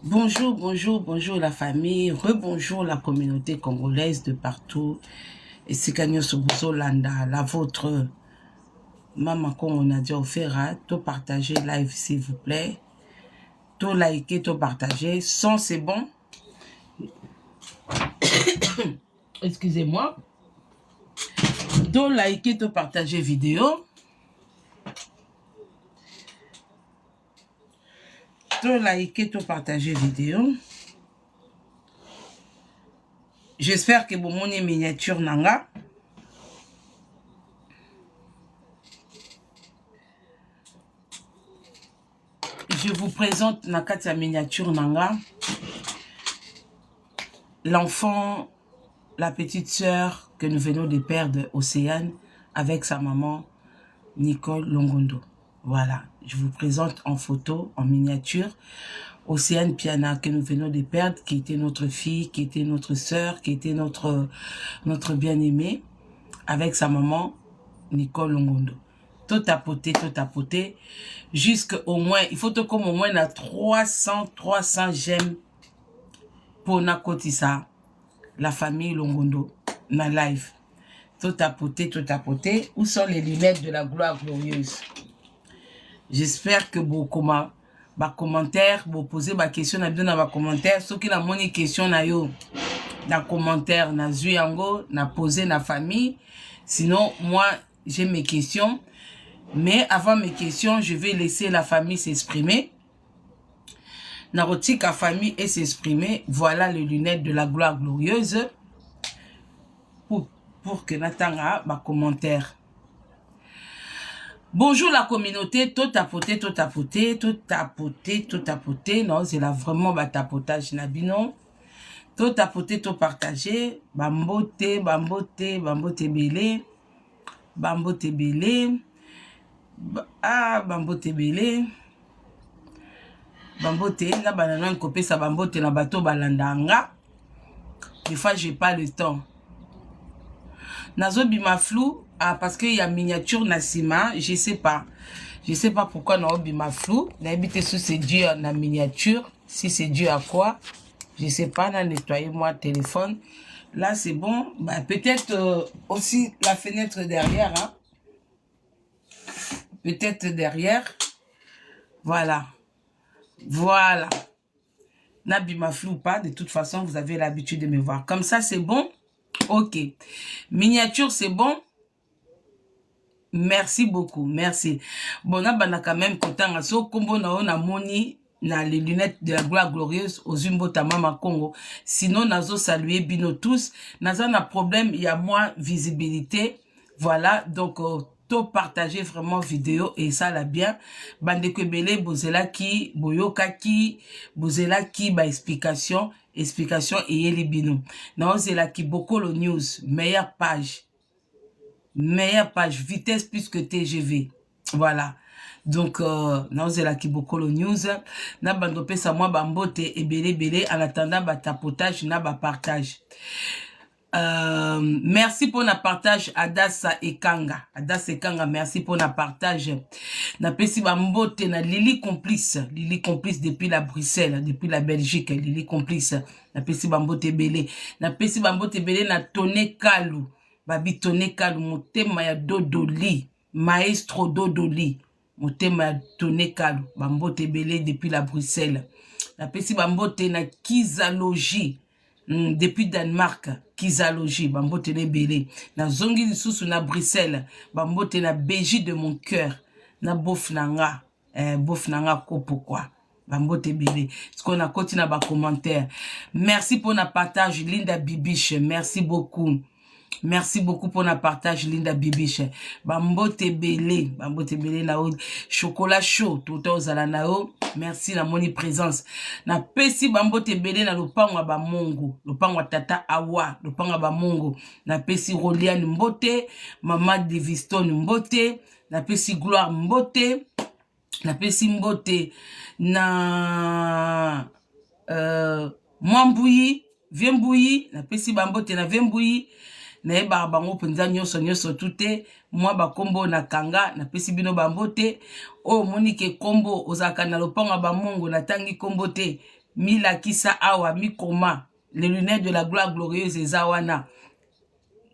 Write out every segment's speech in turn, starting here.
Bonjour, bonjour, bonjour la famille, rebonjour la communauté congolaise de partout. Et c'est Kanyo Sobuzo Landa, la vôtre. Maman, comme on a dit, offert, tout partager live s'il vous plaît. Tout liker, tout partager. Son, c'est bon. Excusez-moi. Tout liker, tout partager vidéo. Tout liker, tout partager vidéo. J'espère que vous avez miniature nanga. Je vous présente Nakatia miniature nanga. L'enfant, la petite sœur que nous venons de perdre, Océane, avec sa maman, Nicole Longondo. Voilà, je vous présente en photo, en miniature, Océane Piana, que nous venons de perdre, qui était notre fille, qui était notre sœur, qui était notre bien-aimée, avec sa maman, Nicole Longondo. Tout tapoter, jusqu'au moins, il faut comme au moins 300 j'aime pour Nakotissa, la famille Longondo, na live. Tout tapoter. Où sont les lunettes de la gloire glorieuse? J'espère que vos commentaires, vous posez ma question dans ma commentaire. Ceux qui ont mon question na yo, dans commentaire, na zuyango, na posé na famille. Sinon, moi, j'ai mes questions. Mais avant mes questions, je vais laisser la famille s'exprimer. Narotique la famille et s'exprimer. Voilà les lunettes de la gloire glorieuse. Pour que n'attanga ma commentaire. Bonjour la communauté, tout tapoter. Non, c'est là vraiment ma tapotage nabino. Tout tapoter, tout partager. Bambote belé. Ah, bambote belé. Bambote, la banana copé sa bambote na bateau balandanga. Des fois, j'ai pas le temps. Nazo bima flou, parce qu'il y a miniature Nassima, je sais pas. Je sais pas pourquoi nazo bima flou. N'habite sous c'est dû à la miniature. Si c'est dû à quoi, je sais pas. N'a nettoyé moi téléphone. Là c'est bon. Bah, peut-être aussi la fenêtre derrière. Hein. Peut-être derrière. Voilà. N'a bima flou pas. De toute façon, vous avez l'habitude de me voir. Comme ça, c'est bon. Ok. Miniature, c'est bon. Merci beaucoup. Merci. Bon, on a quand même content. So, combo na moni na les lunettes de la gloire glorieuse aux Umbota Mama Congo. Sinon, nazo saluer bino tous. Nazo na problème, il y a moins visibilité. Voilà. Donc, tout partager vraiment vidéo et ça la bien. Bande Kwebele, bozela ki, boyoka ki, bozela ki, ba explication et yeli bino. Nazo la ki Bokolo News, meilleure page, vitesse plus que TGV. Voilà. Donc, nazo la ki Bokolo News, na bando pesa moi bambote et belé en attendant ba tapotage na ba partage. Merci pour le partage Adassa Ekanga. Adassa Ekanga, merci pour le partage. Na pesi bambote na Lili Complice depuis la Bruxelles, depuis la Belgique, Lili Complice. Na pesi bambote belé. Na pesi bambote belé na Tone Kalu. Babi Tone Kalu, motema ya Dodoli. Maestro Dodoli. Motema ya Tone Kalu. Bambote belé depuis la Bruxelles. Na pesi bambote na Kizalogie. Depuis Danemark, Kizalogie, bambote ne belé. Na zongi lisusu na Bruxelles, bambote na Béji de mon cœur, na bof nanga kopo quoi. Bambote belé. Ce qu'on a continué à commentaire. Merci pour le partage, Linda Bibiche. Merci beaucoup. Merci beaucoup pour le partage, Linda Bibiche. Bambote belé na chocolat chaud, tout aux alanao. Merci la moni présence. Na pesi bambote belé na lopangwa ba mongo, lopangwa tata awa, lopangwa ba mongo. Na pesi Roliane Mbote, Mama Deviston Mbote, na pesi Gloire Mbote, na pesi Mbote na Mwambouyi, Viembouyi, na pesi bambote na Viembouyi. Na eba bango penza nyonso tute moi ba kombo na kanga na pesi bino bambote o monike kombo ozaka na lopango ba mongo na tangi kombo te mi lakisa awa mi koma les lunettes de la gloire glorieuse ezawana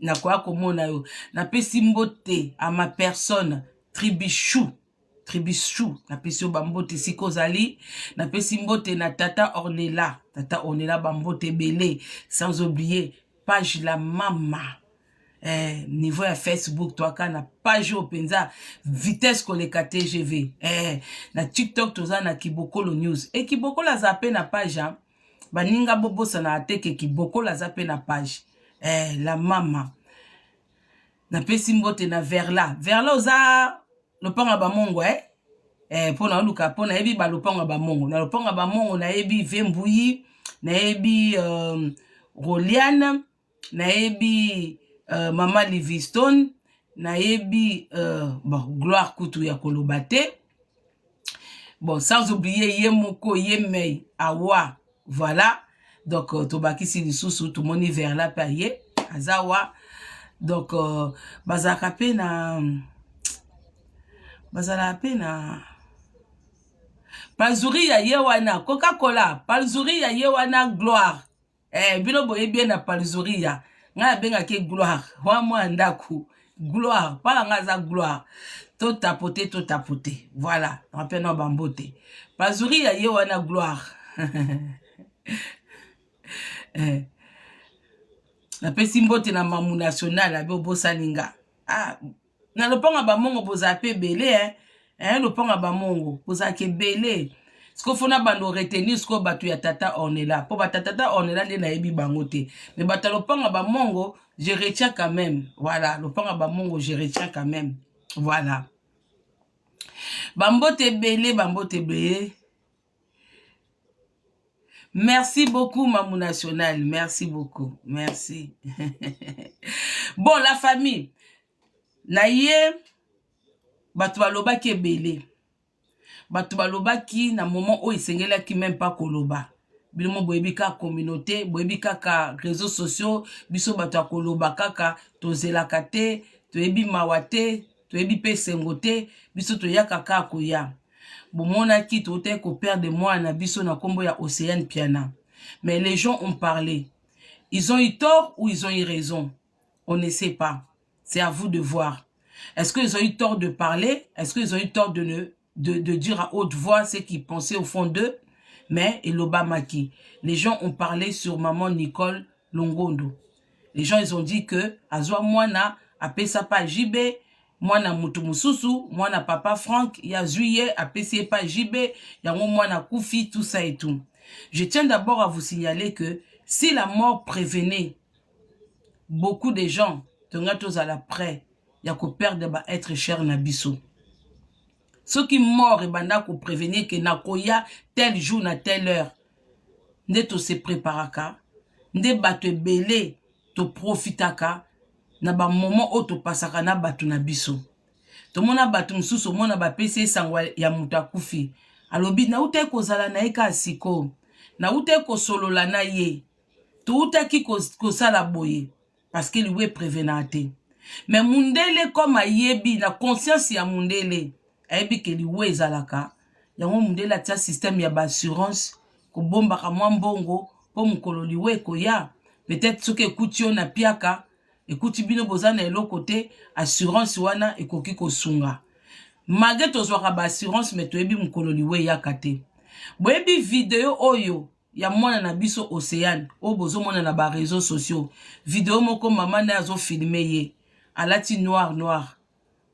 na kwa komona yo na pesi mbote à ma personne Tribichou na pesi yo bambote sikozali na pesi mbote na tata Ornella bambote belé sans oublier page la mama niveau ya Facebook toaka na page openza vitesse koleka TGV na TikTok toza na Kibokolo news et Kibokolo azape na page baninga bobosa na ateke Kibokolo azape na page la mama na pesi mbote na verla oza lopanga ba mongo pona luka pona yebi ba lopanga ba mongo na lopanga ba mongo na yebi Vembuyi na yebi Roliane na yebi Mama Livingstone na yebi bon gloire kutu ya kolobate bon sans oublier Yemoko Yemei Awa voilà donc tobakisi lisusu tout moni vers la paye azawa donc bazaka pe na palzuri ya yewana Coca-Cola palzuri ya yewana gloire bino boye bien na palzuri ya nga benga ke gloire wa mwa ndaku gloire pala nga za gloire to tapoter voilà rappelle no bambote palzuri ya yewana gloire na pesi mbote na mamu national abe obosaninga na loponga ba mongo boza pe belé loponga ba mongo boza ke belé sko fona bando retenir sko batu ya tata Ornella po ba tata Ornella nde na yebi bango te mais bata loponga ba mongo je retiens quand même voilà loponga ba mongo je retiens quand même voilà bambote belé. Merci beaucoup, Mamou National. Merci beaucoup. Merci. Bon, la famille. Naye, batu baloba ki ebele. Batu baloba ki na moment où isengela ki même pas koloba. Bilmo boyebi ka communauté, boyebi ka réseaux sociaux, biso batu koloba kaka tozela kate, toyebi mawate, toyebi pe sengote, biso toyaka ka koya. Bomona ki tote ko perdre moi na biso na kombo ya Océane Piana. Mais les gens ont parlé. Ils ont eu tort ou ils ont eu raison? On ne sait pas. C'est à vous de voir. Est-ce qu'ils ont eu tort de parler? Est-ce qu'ils ont eu tort de dire à haute voix ce qu'ils pensaient au fond d'eux? Mais Eloba Maki. Les gens ont parlé sur maman Nicole Longondo. Les gens ils ont dit que Azwa Mwana a payé sa pas JB. Mwana mutu mususu, mwana papa Franck, ya juillet, apesi pas JB, yango mwana Koufi, tout ça et tout. Je tiens d'abord à vous signaler que si la mort prévenait beaucoup de gens, tengatos à l'après, yako perdre ba être cher na biso. Ceux qui morts et banda ko prévenir que nakoya tel jour na telle heure, nde se préparaka, nde bato belé to profitaka, na ba moment oto pasaka na batu na biso. To mona batu msusu mona ba pese sangwa ya muta kufi. Alobi na ute kozala na eka siko. Na ute kosolola na ye. To uta ki kosala boye. Parce que lui prévenante. Mais mundele comme yebi na conscience ya mundele. Ayebi ke liwe ezalaka. Yango mundele atia système ya ba assurance. Ko bomba ka mwambongo. Po mukolo liwe koya. Peut-être soke kutio na piaka. Écoute, bino bozana elo côté assurance wana ekoki kosunga. Malgré tozwaka ba assurance mais toyebi mukolo liwe yakate. Boyebi vidéo oyo ya mwana na biso Océane o bozo mona na ba réseaux sociaux. Vidéo moko maman na azo filmer ye. Alati noir.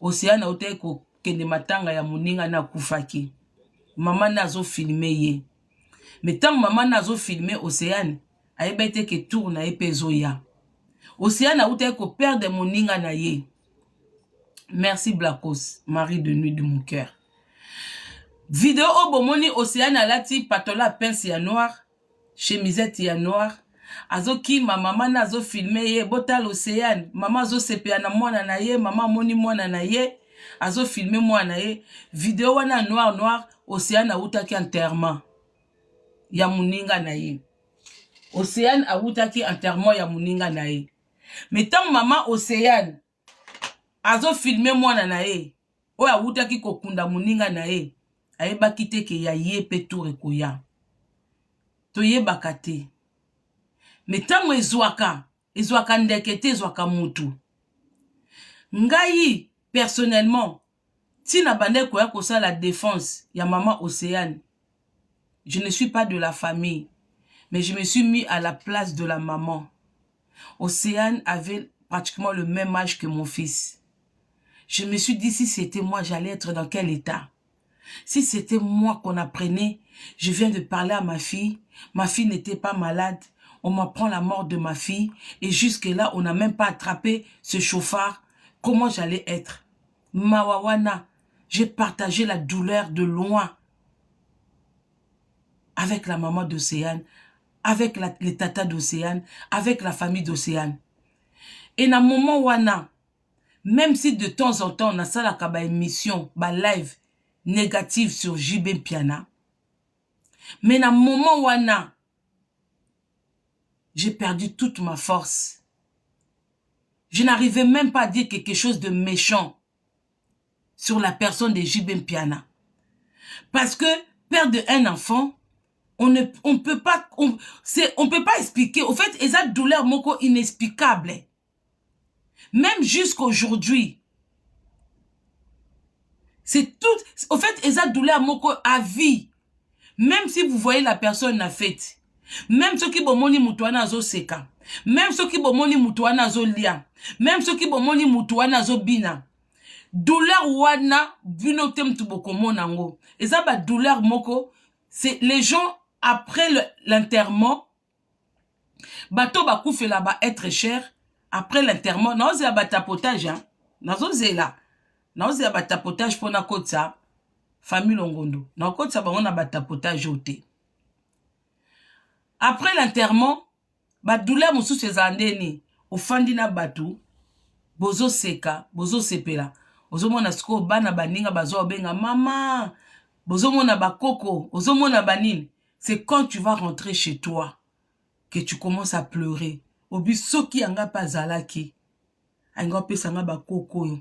Océane ote ko kende matanga ya muninga na kufaki. Maman na azo filmer ye. Mais tant maman na azo filmer Océane, ayebete ke tourne epezo ya. Océane a outé ko perdre mon ninga na ye. Merci Blacos, mari de nuit de mon cœur. Vidéo au bomoni Océane a lati patola pince ya noir, chemisette ya noir. Azo ki ma maman na zo filmer ye botal Océane, maman zo sepea na mwana na ye, maman moni mwana na ye, azo filmer mwana ye. Vidéo wana noir, Océane a outa ki enterrement ya muninga na ye. Océane a outa ki enterrement ya muninga na ye. Mais tant maman Océane azo filmer mwana na ye oya wuta ki kokunda muninga na ye ayeba kite ke ya ye pe tour ekoya toyebaka te. Mais tango ezwaka ndeke te ezwaka mutu. Ngai, personnellement, tina bande koya kosa la défense ya maman Océane. Je ne suis pas de la famille, mais je me suis mis à la place de la maman. Océane avait pratiquement le même âge que mon fils. Je me suis dit, si c'était moi, j'allais être dans quel état? Si c'était moi qu'on apprenait, je viens de parler à ma fille n'était pas malade, on m'apprend la mort de ma fille, et jusque-là, on n'a même pas attrapé ce chauffard. Comment j'allais être? Mawawana, j'ai partagé la douleur de loin avec la maman d'Océane, avec les tatas d'Océane, avec la famille d'Océane. Et dans le moment wana, même si de temps en temps, on a ça la émission, live négative sur JB Piana, mais dans le moment wana, j'ai perdu toute ma force. Je n'arrivais même pas à dire quelque chose de méchant sur la personne de JB Piana. Parce que perdre un enfant, on peut pas expliquer. Au fait, eza douleur moko inexplicable. Même jusqu'aujourd'hui. C'est tout. Au fait, eza douleur moko à vie. Même si vous voyez la personne a fait. Même ceux qui bomoni mutuana zo seka. Même ceux qui bomoni mutuana zo lia. Même ceux qui bomoni mutuana zo bina. Douleur wana bino tem tuboko monango. Eza ba douleur moko. C'est les gens après l'enterrement. Bato ba koufela ba être cher. Après l'enterrement, non c'est ba tapotage hein. Nazo zela. Non c'est ba tapotage pour na kotsa famille Longondo. Na kotsa ba on a ba tapotage oté. Après l'enterrement, ba douleur mususu ezandeni ofandi na batu bozo seka, bozo sepela. Bozo mona siko bana baninga bazo benga mama. Bozo mona bakoko, bozo mona banine. C'est quand tu vas rentrer chez toi que tu commences à pleurer. Obi soki anga pa zalaki. Anga pesa nga bakoko yo.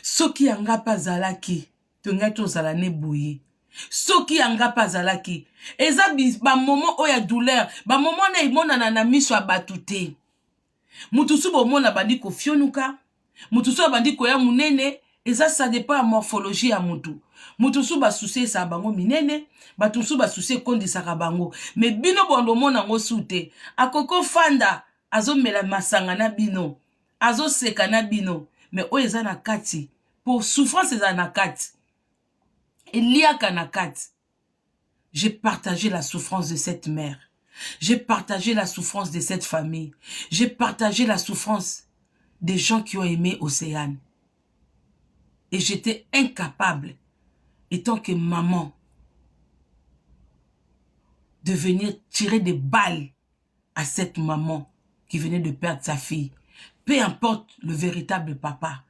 Soki anga pa zalaki, to nga to zalane boye. Soki anga pa zalaki. Eza ba moment oya douleur, ba moment na imona na miso abatute. Mutusu bo mona bandi ko fionuka, mutusu bandi ko ya munene, eza ça dépend la morphologie ya mutu. Mutusu ba souci sa bango minene, batusu ba souci kondi sa bango. Mais bino bondo mona ngo soute. Akoko fanda azo mela masanga na bino. Azo seka na bino. Mais o eza na kati. Pour souffrance eza na kati. Eliaka na kati. J'ai partagé la souffrance de cette mère. J'ai partagé la souffrance de cette famille. J'ai partagé la souffrance des gens qui ont aimé Océane. Et j'étais incapable, étant que maman, de venir tirer des balles à cette maman qui venait de perdre sa fille. Peu importe le véritable papa.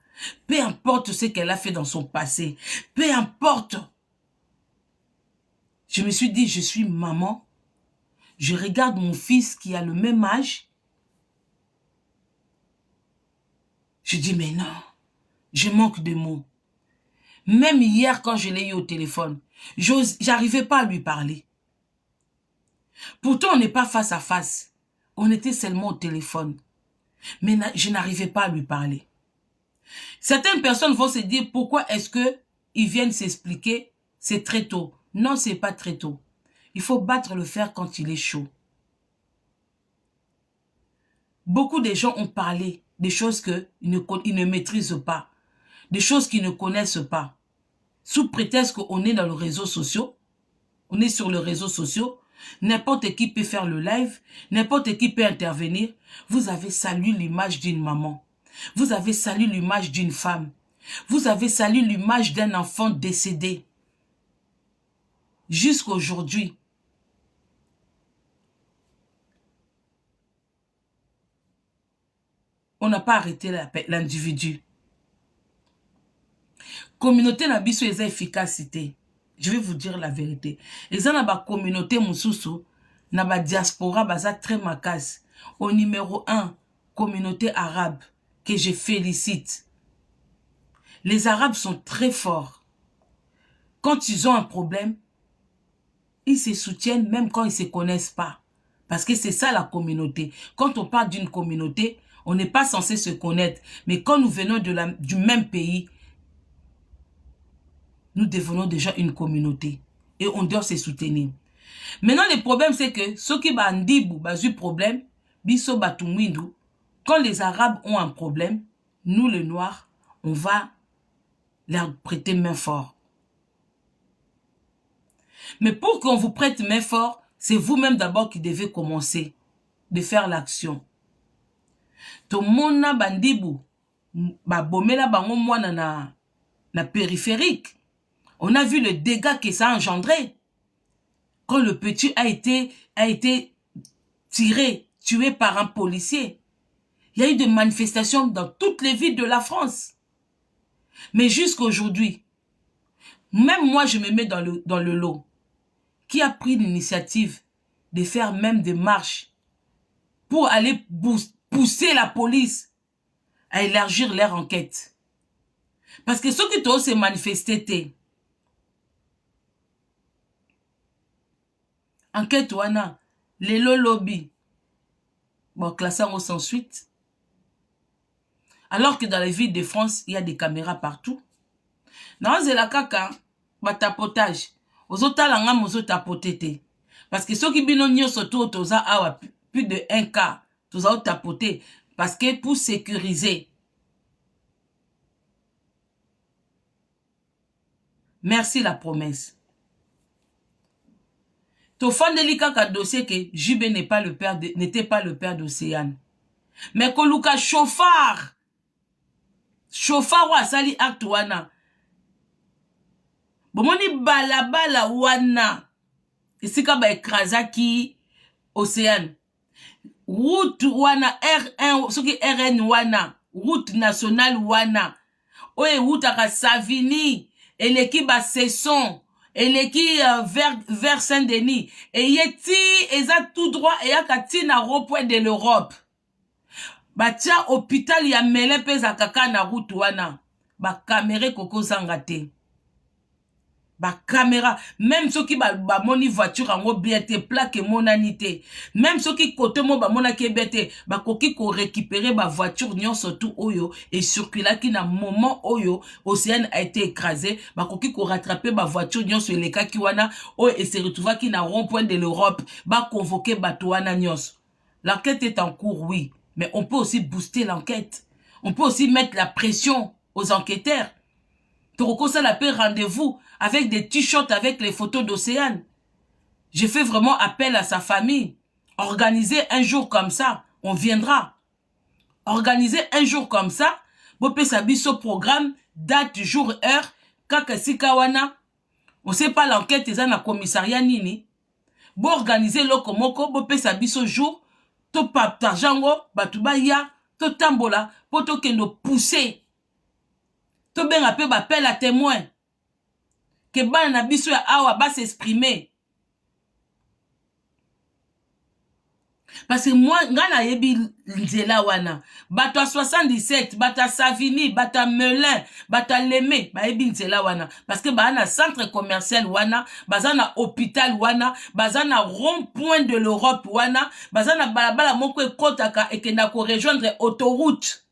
Peu importe ce qu'elle a fait dans son passé. Peu importe. Je me suis dit, je suis maman. Je regarde mon fils qui a le même âge. Je dis, mais non, je manque de mots. Même hier, quand je l'ai eu au téléphone, j'arrivais pas à lui parler. Pourtant, on n'est pas face à face. On était seulement au téléphone. Mais je n'arrivais pas à lui parler. Certaines personnes vont se dire, pourquoi est-ce qu'ils viennent s'expliquer? C'est très tôt. Non, c'est pas très tôt. Il faut battre le fer quand il est chaud. Beaucoup de gens ont parlé des choses qu'ils ne maîtrisent pas. Des choses qu'ils ne connaissent pas. Sous prétexte qu'on est dans les réseaux sociaux. On est sur les réseaux sociaux. N'importe qui peut faire le live. N'importe qui peut intervenir. Vous avez salué l'image d'une maman. Vous avez salué l'image d'une femme. Vous avez salué l'image d'un enfant décédé. Jusqu'à aujourd'hui. On n'a pas arrêté l'individu. Communauté na biso eza efficacité. Je vais vous dire la vérité. Eza na ba communauté mususu, na ba diaspora baza très makasi. Au numéro 1, communauté arabe, que je félicite. Les Arabes sont très forts. Quand ils ont un problème, ils se soutiennent même quand ils ne se connaissent pas. Parce que c'est ça la communauté. Quand on parle d'une communauté, on n'est pas censé se connaître. Mais quand nous venons du même pays, nous devenons déjà une communauté. Et on doit se soutenir. Maintenant, le problème, c'est que ceux qui bandibou, basu problème, biso batumwindu, quand les Arabes ont un problème, nous, les Noirs, on va leur prêter main fort. Mais pour qu'on vous prête main fort, c'est vous-même d'abord qui devez commencer de faire l'action. Tomona bandibu, babomela bango mwana na périphérique. On a vu le dégât que ça a engendré. Quand le petit a été tiré, tué par un policier. Il y a eu des manifestations dans toutes les villes de la France. Mais jusqu'à aujourd'hui, même moi je me mets dans le lot. Qui a pris l'initiative de faire même des marches pour aller pousser la police à élargir leur enquête? Parce que ceux qui doivent se manifester, enquête wana, les lobby, bon, classé en sans suite. Alors que dans les villes de France, il y a des caméras partout. Dans la kaka, tapotage. Aux autres langues, aux autres tapoter. Parce que ceux qui binonio surtout, plus de 1 cas, tous ont tapoté. Parce que pour sécuriser. Merci la promesse. Tofan delika ka dossier que JB n'était pas le père d'Océane. Mais Koluka chauffard wa sali acte wana. Bomoni balabala wana. Isika ba ekrazaki Océane. Route wana R1, soki RN wana. Route nationale wana. Oye route aka Savini. Eleki ba Sesson. Eleki vers Saint-Denis. Et yeti eza tout droit et yakati na rond-point de l'Europe. Batia hôpital ya mele peza kaka na route wana. Ba caméra koko zangate. Ba caméra, même ceux qui ba moni voiture en biete plaque monanité. Même ceux qui côté mo ba mona ki bete, ba koki ko récupérer ba voiture nyon surtout oyo et circuler qui na moment oyo Océane a été écrasé, ba koki ko rattraper ba voiture nyon sur les cas qui wana oyo et se retrouver qui na rond-point de l'Europe, ba convoquer bato wana nyos. L'enquête est en cours, oui, mais on peut aussi booster l'enquête. On peut aussi mettre la pression aux enquêteurs. Toroko ça la paix rendez-vous avec des t-shirts avec les photos d'Océane. J'ai fait vraiment appel à sa famille. Organiser un jour comme ça, on viendra. Organiser un jour comme ça, bopé sabiso programme, date, jour, heure, kakasika wana. On sait pas l'enquête est dans commissariat nini. Bo organiser lokomoko, bopé sabiso jour, to partageango, batuba ya, to tambola, poto kendo pousser. To ben appel à témoin. Que ban na biso ya awa ba s'exprimer. Parce que moi, ngana yebi nzela wana. Bato 77, bato Savini, bato Melun, bato Lemé, ba yebi nzela wana. Parce que ba na centre commercial wana, baza na hôpital wana, baza na rond-point de l'Europe wana, baza na balabala moko ekotaka ekenda ko rejoindre autoroute.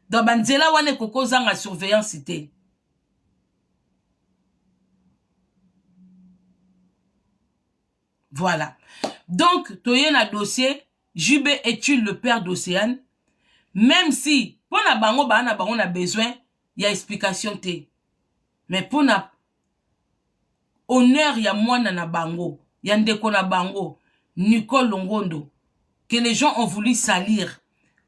Dans banzela wana koko zanga surveillance cité. Voilà. Donc, toye na dossier, JB est-il le père d'Océane? Même si, pour na bango, on a besoin, il y a explication té. Mais pour na honneur, il y a moi na bango, il y a ndeko na bango, Nicole Longondo, que les gens ont voulu salir.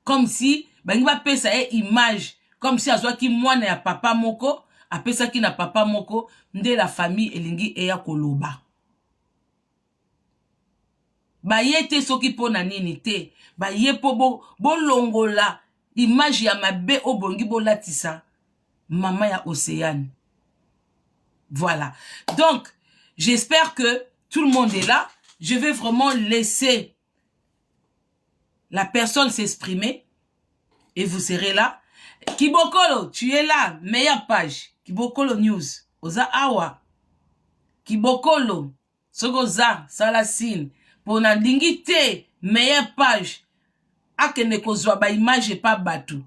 Comme si, il va payer sa image, comme si à soit qui moi na papa moko, après ça qui na papa moko, nde la famille elingi eya koloba. Ba yete soki po na nini te, ba ye po bo longola image ya mabe obongi bo latisa maman ya Océane. Voilà. Donc, j'espère que tout le monde est là. Je vais vraiment laisser la personne s'exprimer et vous serez là. Kibokolo, tu es là, meilleure page. Kibokolo News. Oza Awa. Kibokolo. Sokoza, sala signe. Pour na lingi te, meilleure page. Akene kozwa ba image pa batu.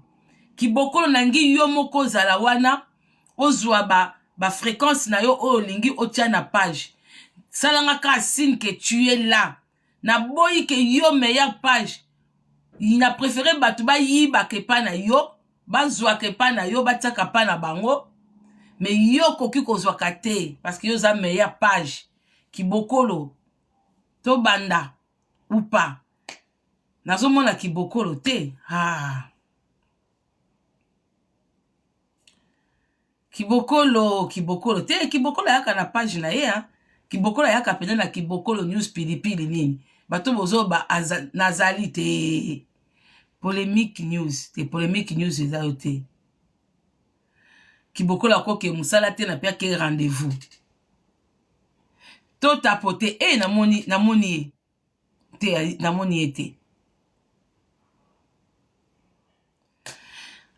Kibokolo nangi yo moko zala wana. Ozwa ba fréquence na yo o lingi otia na page. Salanga ka signe que tu es là. Na boyi que yo meilleure page. Il a préféré batu ba yiba ke pa na yo. Ba zwa ke pa na yo, ba tiaka pa na bango. Mais yo koki kozwa kate. Parce que yo za meilleure page. Kibokolo. To banda. Ou pas. Nazo mona kibokolo te. Ah. Kibokolo te. Kibokolo yaka na page na ye, hein. Kibokolo yaka pene na Kibokolo News pilipili nini. Bato bozo ba nazali te. Polemique news. Te polemique news eza yo te. Kibokolo akoke musala te na pia ke rendez-vous. To tapote. Namoni te. Namoni ete.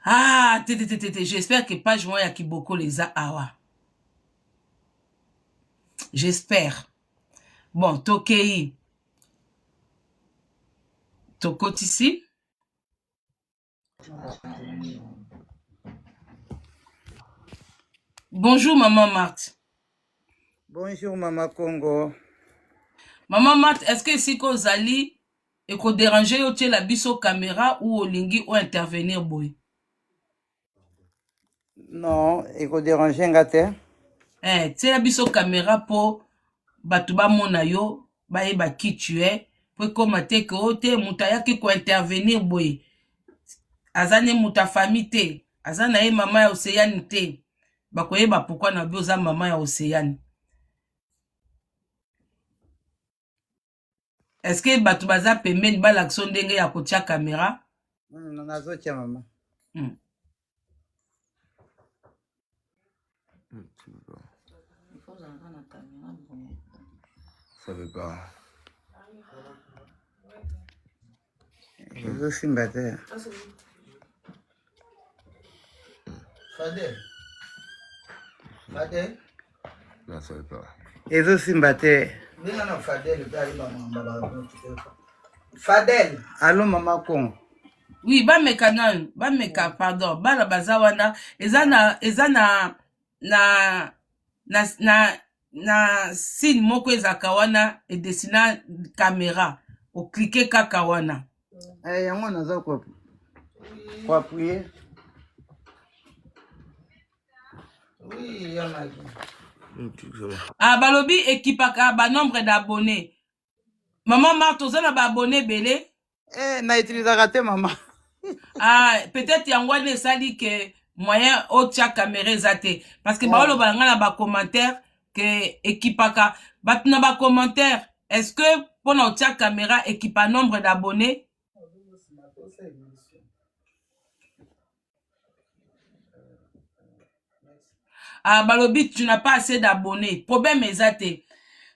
Ah, j'espère que page moi ya Kibokolo eza awa. J'espère. Bon, tokei. Tokot ici. Bonjour, maman Marthe. Bonjour, maman Congo. Maman Marthe, est-ce que si ko zali et ko déranger yo tie la biso caméra ou olingi ou intervenir boy? Non, et ko déranger ngate. Tie la biso caméra po batu ba mona yo, ba yeba qui tu es, po komate ke o te muta yaki ko intervenir boy. Azane muta famille te, azana ye mama ya Océane te. Ba koyeba pourquoi na bioza mama ya Océane. Est-ce que batu baza pembeni ba l'action ndenge ya kotia caméra? Nazo tia maman. Ça veut pas. Je veux filmer. Fadel. Non, ça veut pas. Et je suis batté. Fadel. Allô, maman Congo. Oui, ba meka, pardon, ba la bazawana, ezana na signe moko ezaka wana e dessina caméra, o cliquer kaka wana. Yango nazo ko appuyer. Oui, yana. Ah, balobi équipaka ba nombre d'abonnés. Maman Marthe, ozana ba abonné belé? Na utilisaka te maman. Ah, peut-être yangwane esali que moyen otia caméra ezate. Parce que baolo balanga na ba commentaire que équipaka. Batuna ba commentaire. Est-ce que pour otia caméra équipa nombre d'abonnés? Ah, balobi, tu n'as pas assez d'abonnés. Problème ezate.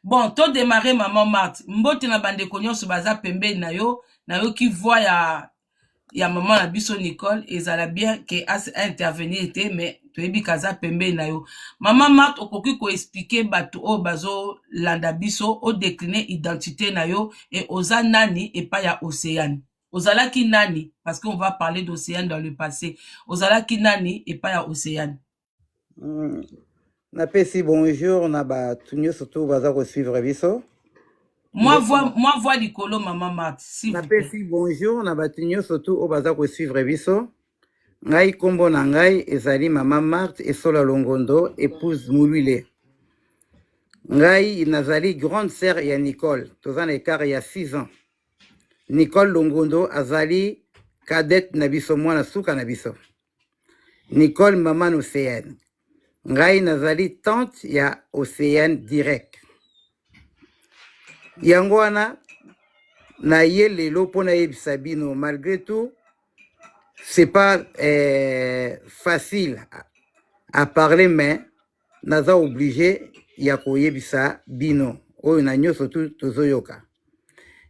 Bon, to démarrer maman Marthe. Mbote na bande konyoso baza pembe na yo ki voit ya maman na biso Nicole ezala bien que as intervenir te mais toyebi kaza pembe na yo. Maman Marthe okoki ko expliquer batu o bazo landa biso o décliner identité na yo et oza nani et pas ya Océane. Ozala ki nani parce qu'on va parler d'Océane dans le passé. Ozala ki nani et pas ya Océane. Napesi bonjour na ba tunyo surtout baza ko suivre biso. Moi vois likolo maman Marthe. Napesi bonjour na ba tunyo surtout o baza ko suivre biso. Ngai kombo na ngai ezali maman Marthe Esola Longondo épouse Moulule. Ngai nazali grande sœur ya Nicole, tozana écart ya 6 ans. Nicole Longondo azali cadette na biso mwana suka na biso. Nicole maman Océane. Ngai nazali tante ya Océane direct. Yango wana na ye lelo pona yebisa bino malgré tout c'est pas facile à parler mais naza obligé ya koyebisa bino oyo na nyoso tu tozoyoka.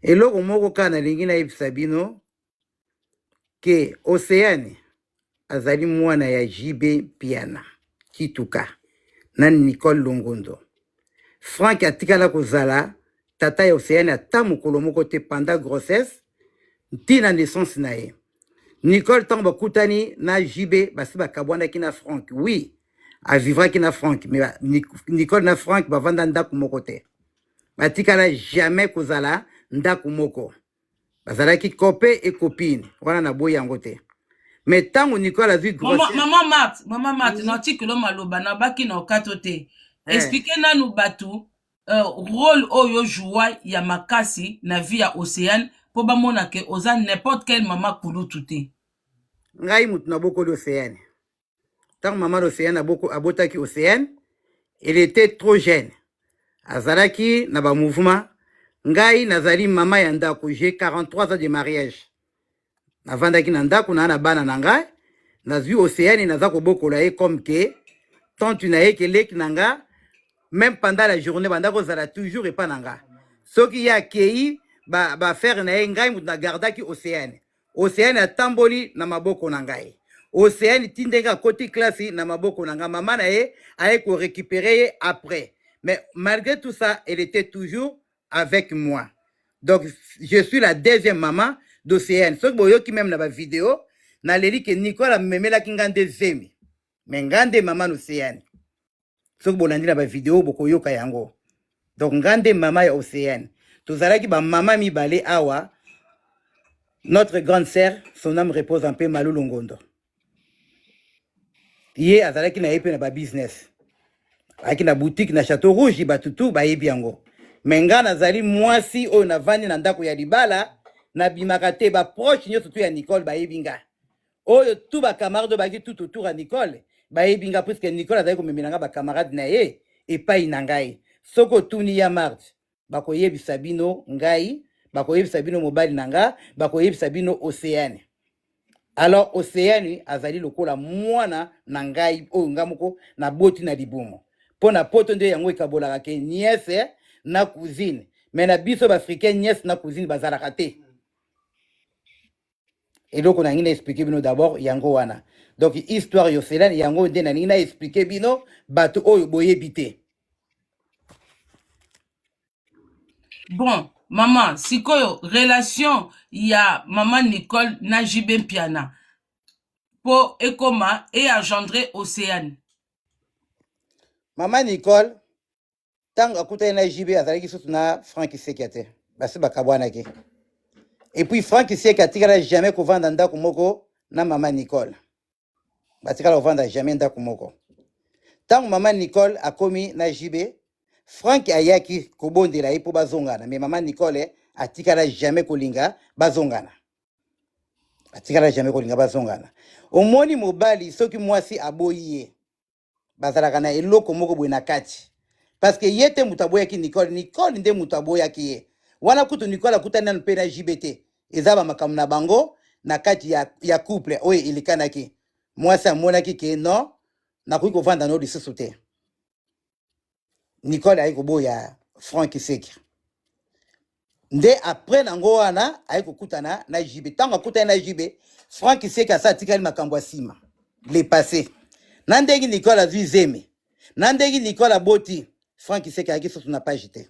Eloko moko ka na lingi na yebisa bino ke Océane azali mwana ya JB Piana Kituka na Nicole Longondo. Frank atikala kozala tata ya Océane ata mokolo moko te pendant grossesse ntina naissance na ye. Nicole tant bakutani na JB basi bakabwanaki na Frank. Oui, avivraki na Frank, mais Nicole na Frank bavanda ndako moko te. Batikala jamais kozala ndako moko. Bazalaki copain et copine. Wana na boy yango te. Mais tango Nicole a vu grossesse. Maman Marthe, noti que l'homme maloba na baki na okatote. Expliquez na nous batu rôle oyo joua ya makasi na vie ya Océane po ba mona ke oza n'importe quelle maman kulu tuté. Ngai mutu na boko d'Océane. Tango maman d'Océane abotaki Océane, elle était trop jeune. Azalaki na ba mouvement. Ngai nazali mama ya ndako, j'ai 43 ans de mariage. Navandaki na ndako na bana na ngai, nazwi Océane naza kobokola ye comme que tontu na ye keleki na nga, même pendant la journée bandako zala toujours et pas nanga. Soki ya kei ba faire na ye ngai mutu na gardaki Océane. Océane atamboli na maboko na ngai. Océane tindeka côté classe na maboko na nga, mama na ye aye ko récupérer après. Mais malgré tout ça, elle était toujours avec moi. Donc, je suis la deuxième maman d'Océane. Ce que même dans la vidéo, na leli que Nicole a memé la kingande zemi. Mais ngande maman d'Océane. Ce que bolandi dans la vidéo, boko yoka yango. Donc, ngande maman d'Océane. Tozala ki ba maman mi balé awa. Notre grande sœur, son âme repose en paix, Malou Longondo. Yé azala ki na yepe na ba business. Aki na boutique na Château Rouge, batutu ba yebi yango. Menga nazali mwasi o na vandi na ndako ya libala na bimakate ba proche nyoto tu ya Nicole ba yebinga. Oyo tu ba camarade ba ki tout autour à Nicole ba yebinga parce que Nicole azali ko memelanga ba camarade na ye et pas inangai. Soko tuni ya Marthe ba ko yebisa bino ngai, ba ko yebisa bino mobali nanga, ba ko yebisa bino Océane. Alors Océane azali lokola mwana na ngai o ngamoko na boti na libumo. Pona poto nde yango ekabolaka ke nièce na cousine. Mais na biso africaine nièce na cousine bazalaka te. Et donc on a expliqué bino d'abord yango wana. Donc histoire yo Océane yango nde na nina expliqué bino bato oyo boyebite. Bon, maman, sikoyo relation ya maman Nicole na JB Mpiana po ekoma et engendrer Océane. Maman Nicole tant akutana na JB azalaki surtout na Frank Sekate. Basi bakabwanaki. Et puis Frank Sekate kala jamais kovanda ndako moko na maman Nicole. Basi kala kovanda jamais ndako moko. Tant maman Nicole akomi na JB, Frank ayaki kobondela ye po bazongana, mais maman Nicole atikala jamais kolinga bazongana. Atikala jamais kolinga bazongana. Omoni mobali soki mwasi aboyi bazalaka na eloko moko boye na kati. Parce que yete mutaboyaki Nicole nde mutaboyaki ye. Wana kutu Nicole akutana nanu pe na JBT. Ezaba makamu na bango na kati ya couple oye ilikanaki. Mwasi amonaki ke non nakoki kovanda no lisusu te. Nicole ayi koboya Frank Seki. Nde après nango wana ayi kokutana na JB. Tango akutana na JB, Frank Seki asa atikali makambo ya sima. Le passé. Nandegi Nicole azwi zeme. Nandegi Nicole aboti. Frank Seki ayaki sur na page te.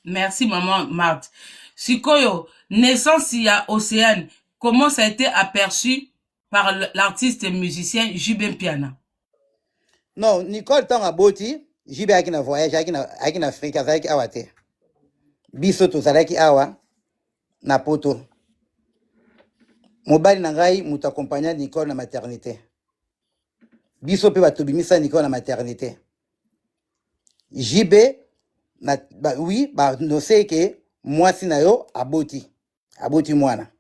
Merci maman Marthe. Sikoyo, naissance ya Océane, comment ça a été aperçu par l'artiste et musicien JB Mpiana? Non, Nicole tant aboti, JB aki na voyage, aki na Afrique, azaki awa te. Biso tozalaki awa na poto. Mobali na ngai mutu accompagna Nicole na maternité. Biso pe batobimisa Nicole na maternité. JB oui, no sait que mwasi na yo aboti mwana.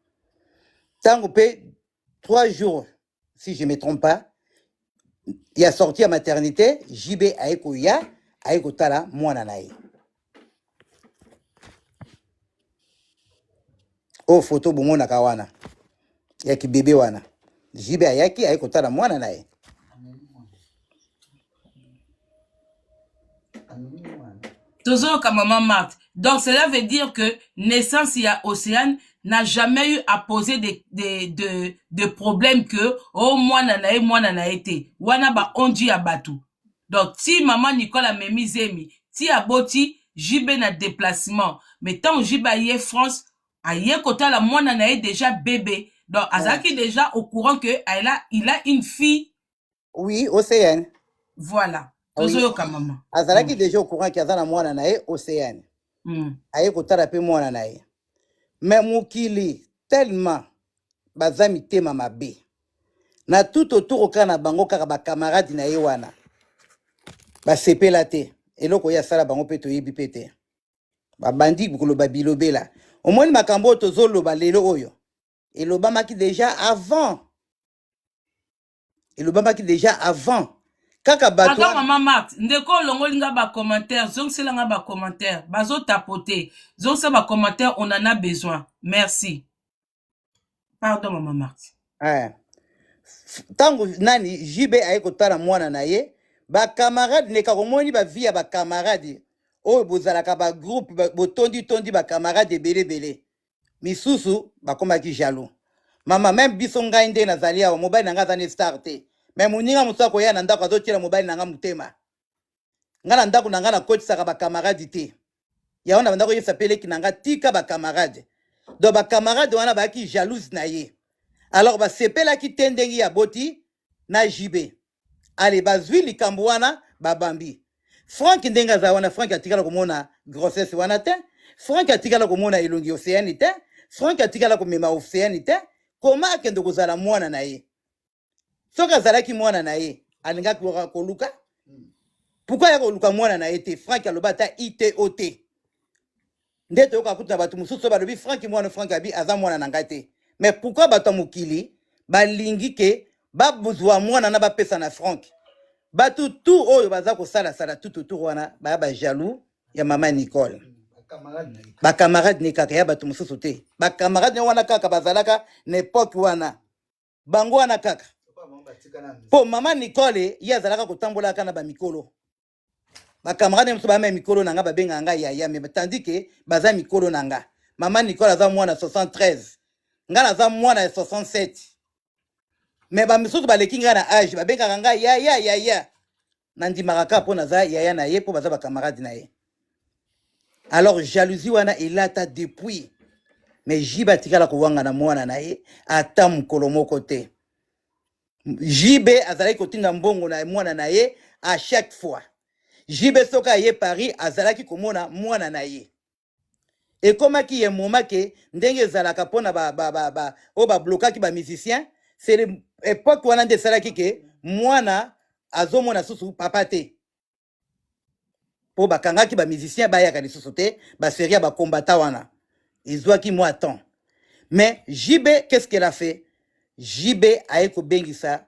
Tango pe 3 jours, si je ne me trompe pas, il a sorti à maternité, JB aiko tala mwana na ye. O photo bomona kawana. Yaki bébé wana. JB ayaki aiko tala mwana na ye. Toujours comme maman Marthe. Donc cela veut dire que naissance ya Océane n'a jamais eu à poser de problèmes que oh moi nana été wana ba onji abatu. Donc, si maman Nicole a mis zemi, si aboti, jibe na déplacement. Mais tant jibe aïe France, aïe kota la mwana na déjà bébé. Donc, Azaki déjà au courant que il a une fille. Oui, Océane. Voilà. Oui. Maman. Azalaki déjà au courant qu'il y a na mwana na Océane. Aïe kota la pe mwana na ye. Mais mukili tellement bazami tema mabe. Na tout autour au kana bango kaka ba camarade na ye wana. Ba sepela te. Eloko ya sala bango pe to yebi pete. Ba bandi bukolo ba bilobela. Au moins makambo tozolo ba lelo oyo. Elobama ki déjà avant. Elobama ki déjà avant. Kaka bato. Pardon maman Marthe, ndeko longolinga ba commentaire, zongselanga ba commentaire, bazo tapoter. Zongse ba commentaire, on en a besoin. Merci. Pardon maman Marthe. Tango nani jibe aye kotala mwana na ye, ba camarade ne kakomoni ba via ba camarade. Oyo bozalaka ba groupe botondi ba camarade belé. Misusu bakomaki jaloux. Mama même biso ngai nde nazali awa mobile nanga zane starté. Mais muninga musa ko ya na ndako azotira mobile nanga mutema. Ngana ndako nanga na kotisaka ba camarade te. Ya ona ndako yesa peleki nanga tika ba camarade. Do ba camarade wana ba ki jalouse na ye. Alors ba sepela ki tendengi ya boti na jibe. Allez bazwi likambo wana babambi. Frank ndenga za wana Frank atikala komona grossesse wana te. Frank atikala komona elongi Océane te. Frank atikala komema Océane te. Koma akende kozala mwana na ye. Soka zalaki mwana na ye alinga koluka. Pourquoi ya koluka mwana na ye te? Frank aloba ta ITOT. Ndete oka kuta batu mususu balobi Frank mwana Frank abi aza mwana na ngate. Mais pourquoi bato mukili balingi ke babuzwa mwana na bapesa na Frank? Batu tout oyo baza ko sala tout autour wana ba jaloux ya mama Nicole. Ba camarade ne kaka ya batu mususu te. Ba camarade ne wana kaka bazalaka n'époque wana. Bango wana kaka. Po mama Nicole ya zalaka kotambola kana ba mikolo. Ba camarade mususu ba mikolo nanga ba benga nga ya mais tandis que baza mikolo nanga. Mama Nicole aza mwana 73. Ngana za mwana 67. Mais ba misusu ba leki nga na âge ba benga nga ya. Nandi maraka po naza ya na ye po baza ba camarade na ye. Alors jalousie wana elata depuis. Mais jiba tikala ko wanga na mwana na ye ata mukolo moko te. Jibe azalaki kotinda mbongo na mwana na ye à chaque fois. Jibe soka ye Paris azalaki komona mwana na ye. Et comme qui est moment que ndenge zalaka pona ba blokaki ba musicien, c'est l'époque wana de salaki ke mwana azomona susu papa te. Po bakangaki ba musicien ba yaka lisusu te, ba seria ba combattant wana. Izwaki moi temps. Mais JB qu'est-ce qu'elle a fait? JB a ko bengisa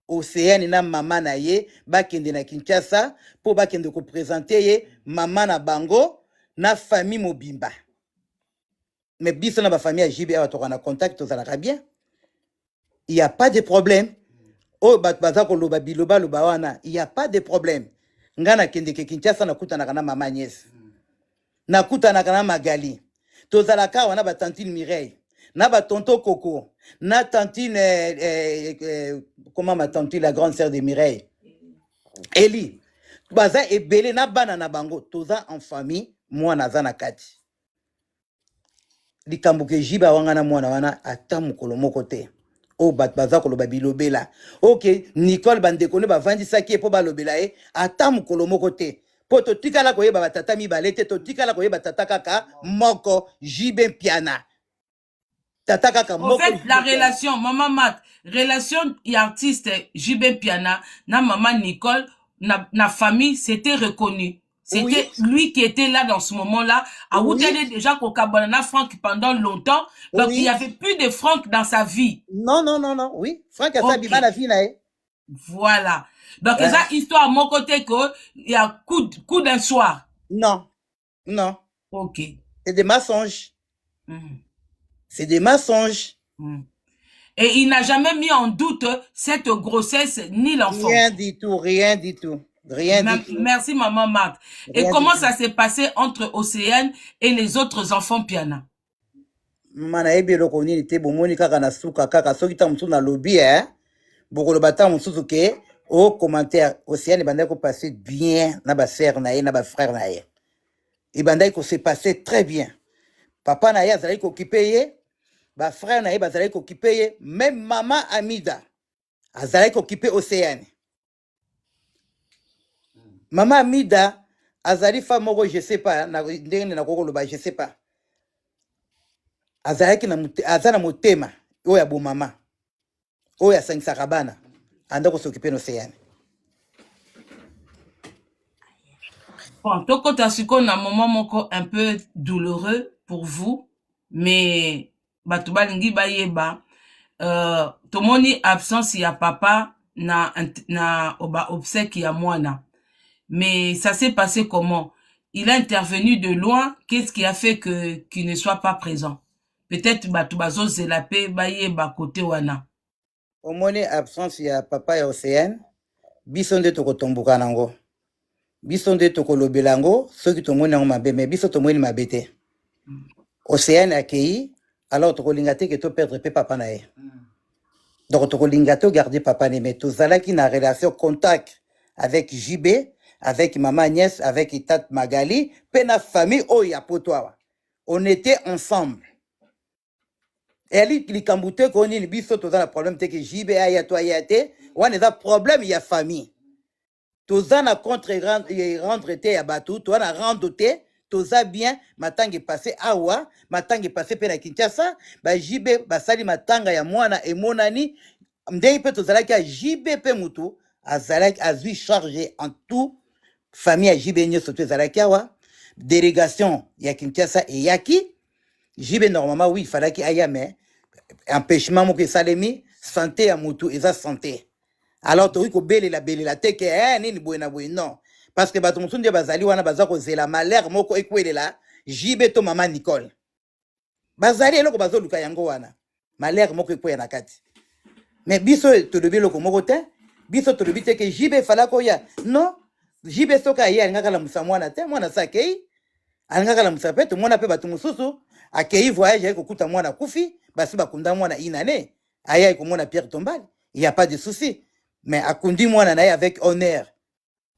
Océane na mama na ye ba kende na Kinshasa po ba kende ko présenter ye mama na bango na famille mobimba. Mais biso na ba famille à JB a to na contact tozalaka bien. Il y a pas de problème. Oh baza ko loba biloba loba wana, il y a pas de problème. Ngana kende ke Kinshasa na kuta na kana mama nièce. Na kuta na kana Magali. Tozalaka wana ba tantine Mireille. Na ba tonton Coco. Na tantine comment ma tante la grande sœur de Mireille. Eli. Baza ebele na bana na bango. Toza en famille, moi naza na kati. Likambo ke jiba wangana mwana wana ata mukolo moko te. O bat baza ko loba bilobela. OK, Nicole bandeko ne ba vandisa ki po ba lobela e ata mukolo moko te. Po to tikala ko yeba batata mi balete to tikala ko yeba tata kaka moko jibe piana. Tata kaka moko. En fait, la relation maman Mat, relation et artiste JB Piana na maman Nicole na famille c'était reconnu. C'était lui qui était là dans ce moment-là. A déjà qu'au Cabana Franck pendant longtemps. Donc, il n'y avait plus de Franck dans sa vie. Non. Oui. Franck a sa la vie, là. Voilà. Donc, c'est ça, histoire à mon côté qu'il y a coup d'un soir. Non. OK. C'est des mensonges. C'est des mensonges. Et il n'a jamais mis en doute cette grossesse ni l'enfant. Rien du tout. Merci, maman Marthe. Et comment ça s'est passé entre Océane et les autres enfants Piana? Mana ebe loko nini te bomoni kaka na suka kaka soki ta musu na lobby bokolo bata mususu ke au commentaire Océane banda ko passer bien na ba sœur na ye na ba frère na ye et banda ko se passer très bien papa na ye azali ko occupé ye ba frère na ye bazali ko occupé ye même maman Amida azali ko occupé Océane maman Amida azali femme moko je sais pas na ndenge na koko loba je sais pas azali na azana motema oya bo mama oya sangisaka bana anda ko s'occuper d'Océane. Bon, tokota siko na moment moko un peu douloureux pour vous, mais bato balingi bayeba tomoni absence ya papa na oba obsèque ya mwana. Mais ça s'est passé comment? Il a intervenu de loin, qu'est-ce qui a fait que qu'il ne soit pas présent? Peut-être bato bazo zelape bayeba côté wana. Omoni absence ya papa ya Océane, biso nde tokotomboka nango. Biso nde tokolobela yango soki tomoni yango mabe mais biso tomoni mabe te. Océane akei alors tokolinga te ke to perdre pe papa na ye. Donc tokolinga to garder papa ne mais tozalaki na relation contact avec JB, avec maman Agnès, avec Tat Magali, pe na famille oya potoa. On était ensemble. Et li kambute ko ni biso tozala problème te ke JB aya to aya te, wana eza problème ya famille. Tozana contre rendre te ya batu, toana rendre te, toza bien, matangi passé awa, matangi passé pe na Kinshasa, ba JB basali matanga ya mwana emonani, mdei pe tozalaki ya JB pe mutu, azalaki azui chargé en tout, famille ya JB nyoso to ezalaki awa, délégation ya Kinshasa et yaki, JB normalement oui, falaki aya mais empêchement moko esalemi, santé ya mutu eza santé. Alors tu ko belela te ke nini boye na boye non parce que bato musundi bazali wana bazako zela malheur moko ekwelela JB to maman Nicole bazali eloko bazoluka yango wana malheur moko ekweya na kati mais biso to lobi loko moko te biso to lobi te ke JB falako ya non JB soka ya ngaka la musamwana te mwana sakei alingaka la musapeto mwana pe bato mususu akei voyage ko kuta mwana kufi basi bakunda mwana inane aya ko mwana Pierre Tombali il y a pas de souci. Mais akundi mwana na avec honneur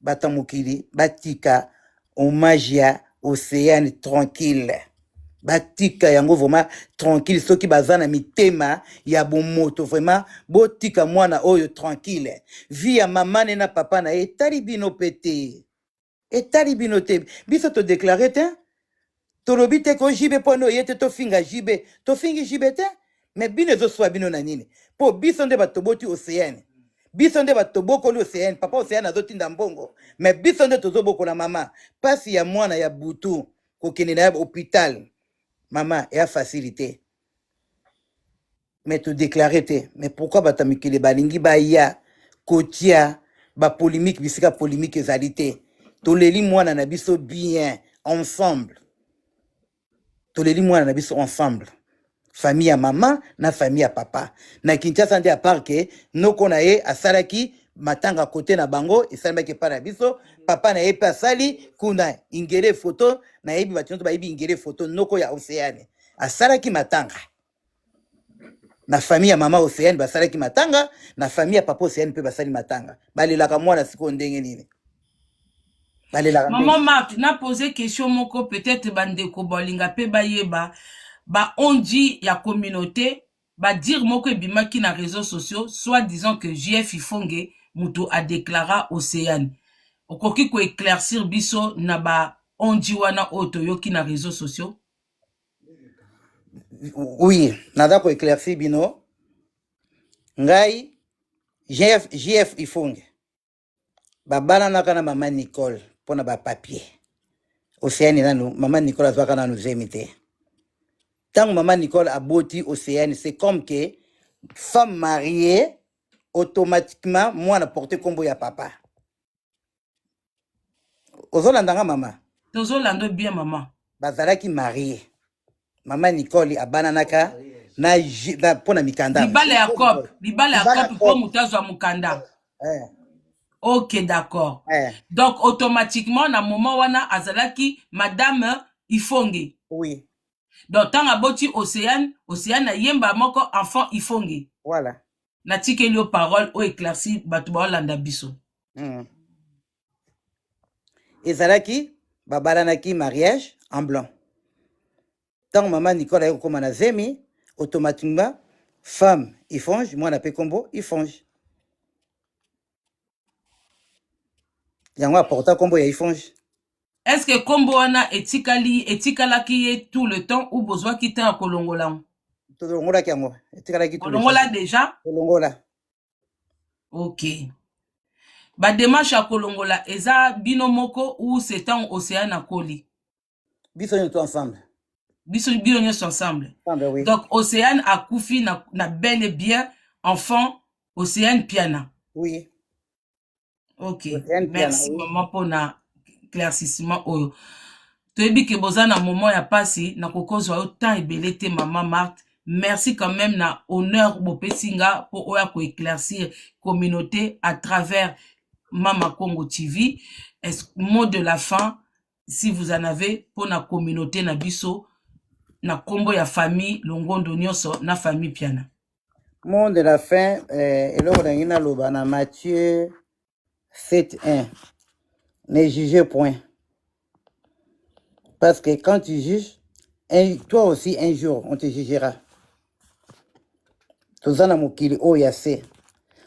batamukili batika hommage Océane tranquille batika yango vraiment tranquille soki bazana mitema ya bomoto vraiment botika mwana oyo tranquille vie ya mama na papa na etalibino pete etalibino te biso to déclarer te to lobite ko JB pono yete to finga JB to fingi JB te mais bino zo swa bino na nini po biso nde batoboti Océane biso nde batoboko Océane papa Océane azotinda mbongo mais biso nde tozoboko na mama pasi ya mwana ya butu kokende na hôpital mama ya facilité mais to déclarer te mais pourquoi batamikile balingi baya kotia ba polémique bisika polémique ezalité to leli mwana na biso bien ensemble to leli mwana na biso ensemble famille ya maman na famille ya papa na Kinshasa nde à part que noko na ye asalaki matanga côté na bango esalemaki pa na biso papa na ye pe asali kuna ingere photo na yebi batinto ba yebi ingere photo noko ya Océane asalaki matanga na famille ya mama Océane basalaki matanga na famille ya papa Océane pe basali matanga balelaka mwana siko ndenge nini balelaka maman Marthe na posé question moko peut-être bandeko bolinga pe bayeba ba ondi ya communauté ba dire moko ebimaki na réseaux sociaux soit disant que JF Ifonge muto a déclaré Océane okoki ko éclaircir biso na ba ondi wana otoyoki na réseaux sociaux. Oui nada ko éclaircir bino ngai JF Ifonge babana naka na maman Nicole pona ba papier Océane nanu maman Nicole azwaka nanu zemite. Tant que maman Nicole a boti Océane, c'est comme que femme mariée, automatiquement, moi, on a porté combo ya papa. Ozolandanga maman. Tozolando bien maman. Bazalaki mariée. Maman Nicole a bananaka na pona mikanda. Libala ya cop, libala ya cop pour mutazwa mukanda. OK, d'accord. Donc automatiquement na moment wana azalaki madame Ifonge. Oui. Donc, tant à boti Océane, Océane a yemba moko enfant Ifonge. Voilà. natikeli yo parole o éclairci bato baolanda biso. ezalaki babalanaki mariage en blanc. Tant maman Nicole a comme na zemi, automatiquement femme ifonge, moi na pe kombo ifonge. Yango apporta kombo ya ifonge. Est-ce que kombo wana etikalaki ye tout le temps ou bozwaki temps ya kolongola? Tolongola yango, etikalaki tout le temps. Kolongola déjà? Kolongola. OK. Ba démarche ya kolongola eza bino moko ou c'est en Océan akoli? Biso nyonso ensemble. Biso bino nyonso ensemble. Oui. Donc Océan akufi na bel et bien enfant Océan Piana. Oui. OK. Océane Merci Piana, oui. maman pour na éclaircissement oyo. Toyebi ke boza na moment ya pasi na kokozwa yo temps ebele te maman Marthe. Merci quand même na honneur bopesinga pour oya ko éclaircir communauté à travers Mama Congo TV. Mot de la fin, si vous en avez, pour la communauté na biso, na kombo ya famille Longondo nyonso na famille Piana. Mot de la fin, eloko na ngina loba na Matthieu 7:1. Ne jugez point. Parce que quand tu juges, toi aussi un jour, on te jugera. Tozana mokili o yase.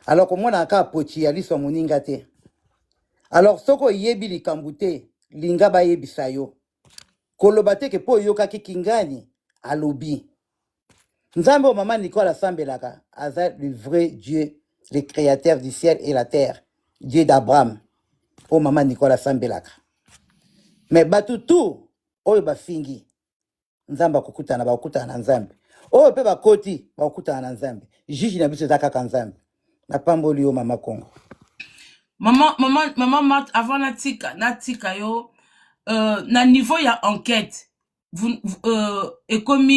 Alors que moi na ka poti ya liso moninga te. Alors soko yebi likambu te, linga ba yebisa yo. Koloba te ke po yokaki kingani alobi. Nzambe o mama Nicole asambelaka, aza le vrai Dieu, le créateur du ciel et la terre, Dieu d'Abraham. O mama Nicole asambelaka. Mais batutu oyo bafingi. Nzamba kokutana na Nzambe. Oyo pe bakoti bakutana na Nzambe. Juge na biso zakaka Nzambe. Na pamboli yo mama Congo. Maman Marthe, avant natika yo, na niveau ya enquête, et comme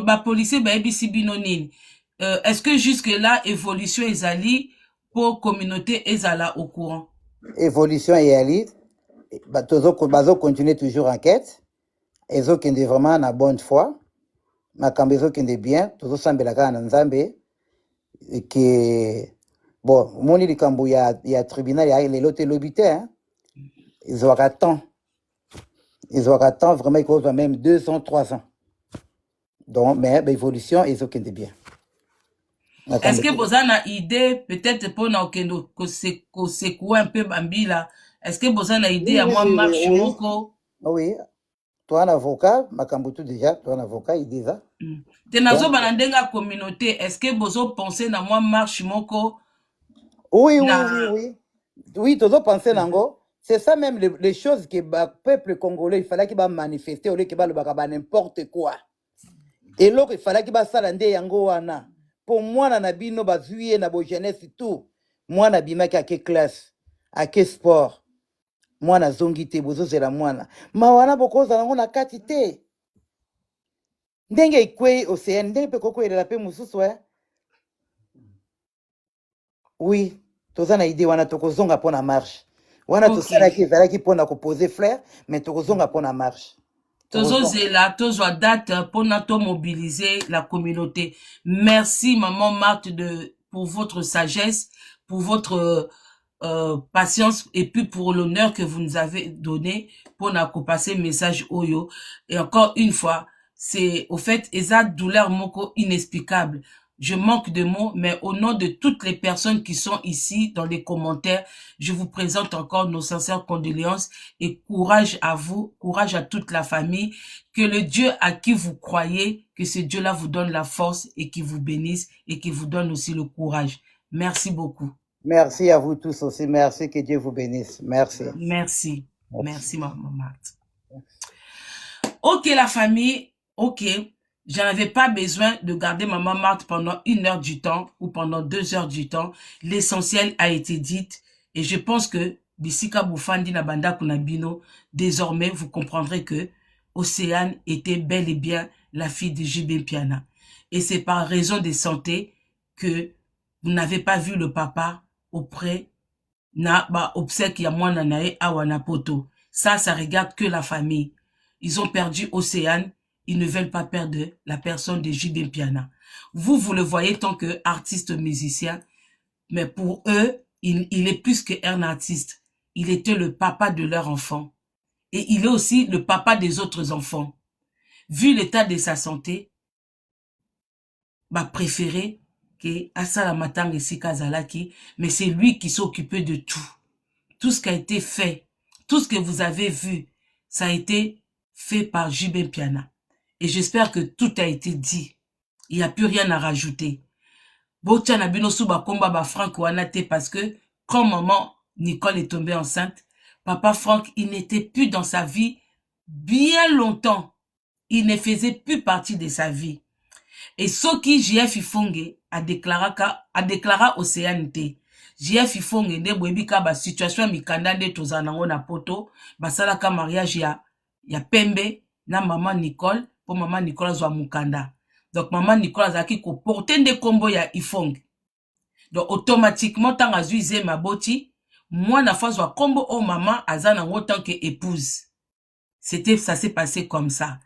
ba policier ba ebisi bino nini, est-ce que jusque là évolution ezali pour communauté ezala au courant? Évolution ezali, bazo continuer toujours enquête. Ezo kende vraiment na bonne foi. Makambo ezo kende bien, tozo sambelaka na Nzambe que bon, moni likambo ya tribunal ya lelo te lobité hein. Ils auront temps vraiment ils causent même 2 ans 3 ans. Donc mais évolution ils ont qu'un bien. Est-ce que vous avez une idée peut-être pour na okendo ko secouer un peu bambila? Est-ce que vous avez une idée à moi marche moko? Oui. Toi un avocat, makambo tout déjà, toi un avocat il dit ça. Tenazo banandenga communauté, est-ce que vous pensez na moi marche moko? Oui, toujours penser nango. C'est ça même les choses que le peuple congolais, il fallait qu'il va manifester, au lieu qu'il va n'importe quoi. Et là, il fallait qu'il va salande yango wana. Pour moi, na nabino bazuye na bo jeunesse tout. Moi na bimaki à quelle classe, à quel sport. Moi na zongite bozo zela mwana. Ma wana boko zango na katite. Ndenge ikwe océan, ndenge pe koko ele la pe mususu ouais. Oui, tozana idée wana tokozonga pona marche. Wana tosalaki ezalaki pona poser fleur, mais tokozonga pona marche. Tozozela, tozwa date pona to mobiliser la communauté. Merci maman Marthe pour votre sagesse, pour votre patience et puis pour l'honneur que vous nous avez donné pour nous passer message oyo. Et encore une fois, c'est au fait eza douleur moko inexplicable. Je manque de mots, mais au nom de toutes les personnes qui sont ici dans les commentaires, je vous présente encore nos sincères condoléances et courage à vous, courage à toute la famille, que le Dieu à qui vous croyez, que ce Dieu-là vous donne la force et qui vous bénisse et qui vous donne aussi le courage. Merci beaucoup. Merci à vous tous aussi. Merci, que Dieu vous bénisse. Merci. Merci. Merci, maman Marthe. Ok, la famille, ok. Je n'avais pas besoin de garder maman Marthe pendant 1 heure du temps ou pendant 2 heures du temps. L'essentiel a été dit et je pense que Bisika Boufandi Nabanda Kunabino, désormais vous comprendrez que Océane était bel et bien la fille de JB Piana. Et c'est par raison de santé que vous n'avez pas vu le papa auprès na ba obsèque ya mwana nae awana poto. Ça regarde que la famille. Ils ont perdu Océane. Ils ne veulent pas perdre la personne de JB Piana. Vous le voyez tant que artiste musicien, mais pour eux, il est plus qu'un artiste. Il était le papa de leur enfant. Et il est aussi le papa des autres enfants. Vu l'état de sa santé, préféré que Asala Matang et Sika Zalaki, mais c'est lui qui s'occupait de tout. Tout ce qui a été fait, tout ce que vous avez vu, ça a été fait par Jibé Piana. Et j'espère que tout a été dit. Il n'y a plus rien à rajouter. Botia na bino suba komba ba Franck Wanate parce que quand maman Nicole est tombée enceinte, papa Franck, il n'était plus dans sa vie bien longtemps. Il ne faisait plus partie de sa vie. Et ce qui JF Ifonge a déclaré Océanité. JF Ifonge ne boebika ba situation mikanda de tozanango na poto, basala ka mariage ya Pembe na maman Nicole, pour maman Nicole zwa mukanda. Donc maman Nicole azaki ko porter de combo ya Ifonge. Donc automatiquement tant azuize maboti, moi na fazwa combo o maman azana en tant que épouse. Ça s'est passé comme ça.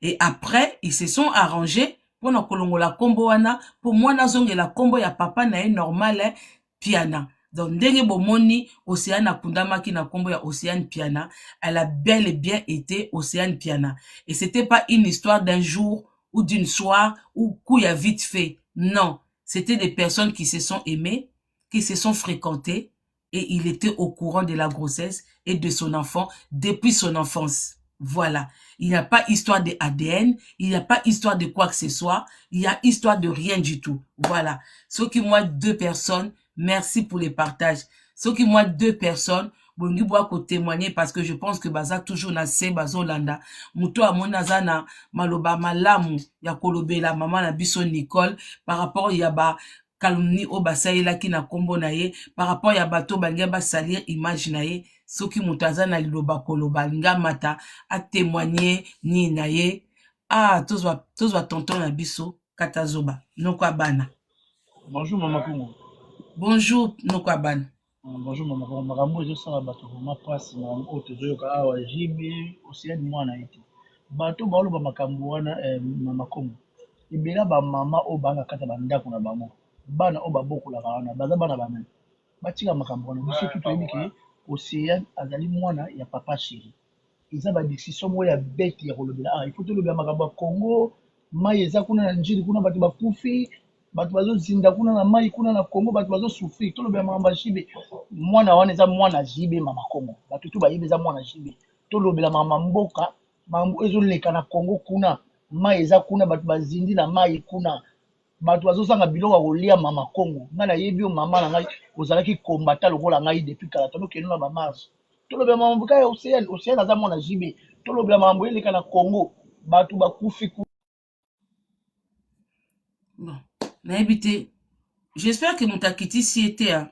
Et après, ils se sont arrangés pour na kolongo la combo wana, pour moi na zonge la combo ya papa na normal Piana. Donc ndenge bomoni Océane Akundama qui na combo ya Océane Piana, elle a bel et bien été Océane Piana. Et c'était pas une histoire d'un jour ou d'une soirée ou qu'il y a vite fait. Non, c'était des personnes qui se sont aimées, qui se sont fréquentées et il était au courant de la grossesse et de son enfant depuis son enfance. Voilà. Il n'y a pas histoire de ADN, il n'y a pas histoire de quoi que ce soit, il y a histoire de rien du tout. Voilà. Ce qui moi, 2 personnes, merci pour les partages. Ce qui moi, 2 personnes, bongi boa ko témoigner parce que je pense que baza toujours na se bazo landa. Muto amona zana maloba malamu ya kolobela maman na biso Nicole par rapport ya ba calomnie o basaila ki na kombo na ye par rapport ya bato bangia ba salir image na ye. Soki mutazana liloba koloba linga mata a témoigner ni na ye tozwa tonton na biso katazoba nokwa bana. Bonjour Maman Congo. Bonjour nokwa bana. Bonjour Maman Congo. Makambo ezo sala bato vraiment passe na oto zoyoka awa jibe Océane mwana ete. Bato baloba makambo wana Maman Congo. Ibela ba mama o banga kata bandako na bango. Bana o babokola wana baza bana bana. Batika makambo wana biso tout toyebi ke Océane azali mwana ya papa chéri. Eza ba décision mo ya bête ya kolobela il faut to lobela makambo ya Congo mai eza kuna na njili kuna bato bakufi bato bazo zinda kuna na mai kuna na Congo bato bazo souffrir to lobela makambo ya jibe mwana wana eza mwana jibe mama Congo bato to bayibe eza mwana jibe to lobela mama mboka mambo ezo leka na Congo kuna mai eza kuna bato bazindi na mai kuna bato bazosanga biloko ya kolia mama Congo nga nayebi yo mama na ngai ozalaki kombata lokola ngai depuis kala tono keno na bamarche tolobela mambo kaka Océane aza mwana jibe tolobela mambo eleka na Congo bato bakufi ku. Bon, nayebi te. J'espère que mutakiti si était hein.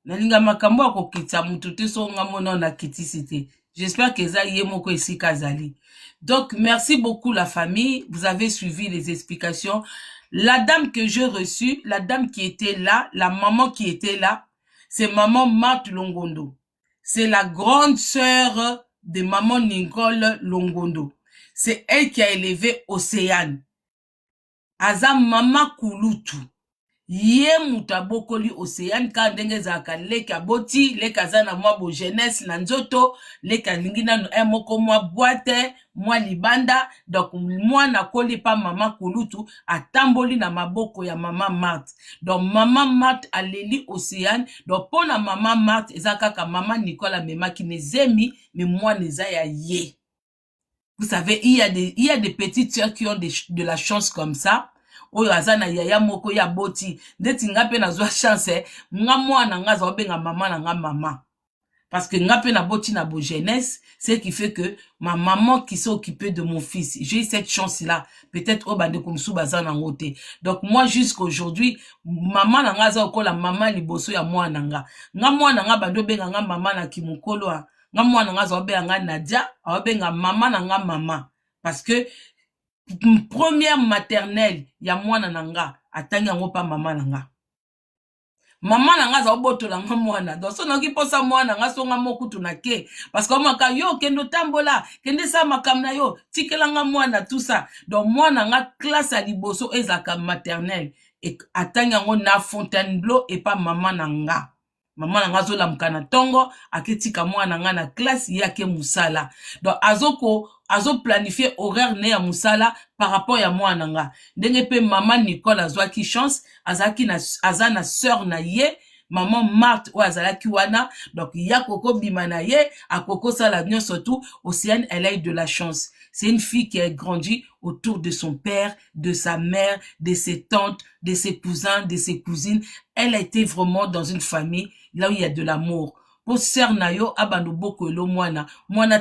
Nalinga makambo akokita mutu te so nga mona na kiti site. J'espère que ça yé moko ici kazali. Donc merci beaucoup la famille, vous avez suivi les explications. La dame que j'ai reçue, la dame qui était là, la maman qui était là, c'est maman Marthe Longondo. C'est la grande sœur de maman Nicole Longondo. C'est elle qui a élevé Océane. Aza mama kulutu. Ye mutabokoli Océane ka ndenge zaka leka boti, leka zana mwa bo jeunesse na nzoto, leka lingina no moko mwa boite, mwa libanda, donc mwa na koli pa mama kulutu, atamboli na maboko ya mama Marthe. Donc mama Marthe aleli Océane, donc pona mama Marthe ezakaka mama Nicolas mema ki nezemi, mais moi neza ya ye. Vous savez, il y a des petites sœurs qui ont de la chance comme ça. Oyo azana yaya moko ya boti ndeti nga pe nazwa chance nga mwana nga za obenga mama na nga mama parce que nga pe na boti na bo jeunesse ce qui fait que ma maman qui s'est occupée de mon fils j'ai eu cette chance là peut-être au bande comme sou bazana ngote donc moi jusqu'aujourd'hui maman na nga za okola mama liboso ya mwana nga bando benga nga mama na kimukolo nga mwana nga za obenga nga Nadia obenga mama na nga mama parce que première maternelle ya mwana nanga atangi yango pa mama nanga Maman nanga za obotola nga mwana. Donc so noki posa mwana nga so nga mokutu na ke. Parce que maka yo kendo tambola, kende sa makamna yo, tikela nga mwana tout ça. Donc mwana nga classe à liboso ezaka maternelle et atanga ngo na Fontainebleau et pas maman nanga. Maman nanga zo la mkana tongo aketika mwana nga na classe yake musala. Donc azo planifier horaire ne ya musala par rapport ya mwana nga. Ndenge pe maman Nicole azwaki chance azaki na azana sœur na ye maman Marthe ou azalaki wana donc ya koko bima na ye akoko sala bien surtout Océane elle a eu de la chance. C'est une fille qui a grandi autour de son père, de sa mère, de ses tantes, de ses cousins, de ses cousines. Elle a été vraiment dans une famille là où il y a de l'amour. Pour sœur nayo abando boko elo mwana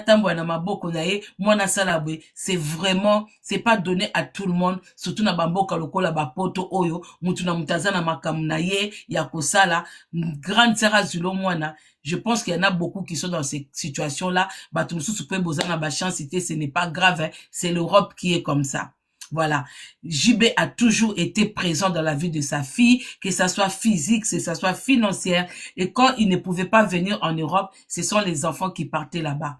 tambo na maboko na ye mwana salabwe, c'est vraiment c'est pas donné à tout le monde, surtout na bamboka lokola bapoto oyo mutu na mutazana makamu na ye ya kosala grande sœur azulo mwana. Je pense qu'il y en a beaucoup qui sont dans ces situations-là. Batumsusu pe bozana ba chance, ce n'est pas grave, hein. C'est l'Europe qui est comme ça. Voilà. JB a toujours été présent dans la vie de sa fille, que ça soit physique, que ça soit financière. Et quand il ne pouvait pas venir en Europe, ce sont les enfants qui partaient là-bas.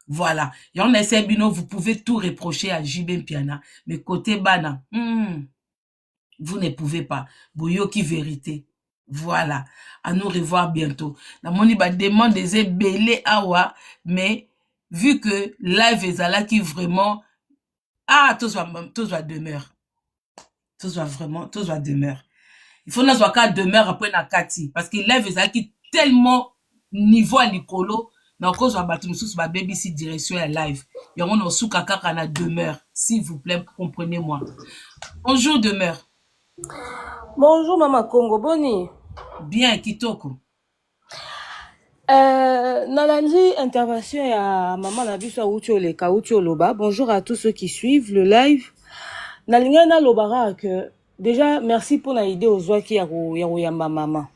Voilà. Et on essaie, Bino, vous pouvez tout reprocher à JB Piana. Mais côté Bana, vous ne pouvez pas. Bouyoki vérité. Voilà. À nous revoir bientôt. La moni ba demande des belé awa, mais vu que live est là qui vraiment tous va demeure. Tous va demeure. Il faut n'avoir qu'à demeure après na kati parce que live est là qui tellement niveau à l'icolo na cause va battre sous ba baby si direction à live. Y a on sous kaka na demeure. S'il vous plaît, comprenez-moi. Bonjour demeure. Bonjour Maman Congo, boni. Bien, Kitoko. Nalandi intervention ya Maman Nabiso Ucho Leka Ucho Loba. Bonjour à tous ceux qui suivent le live. Nalingana Lobara que déjà merci pour la idée aux oies qui ya maman.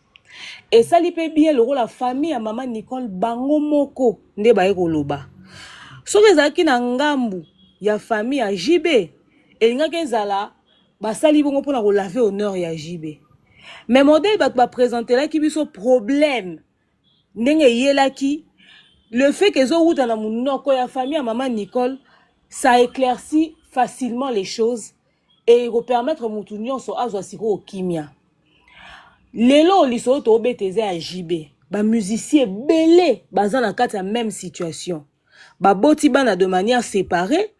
Et ça lui fait bien le rôle la famille à Maman Nicole Bango Moko nde baeko loba. So kezaki na ngambu ya famille à JB et nga kezala basali bongo pour la laver honneur ya JB. Mais modèle va présenter là qui biso problème ndenge yelaki le fait que zo wuta na munoko ya famille à Maman Nicole ça éclaircit facilement les choses et va permettre mutu nyonso azwa siko okimia lelo liso to beteze à JB ba musicien belé baza na kati ya même situation ba boti bana de manière séparée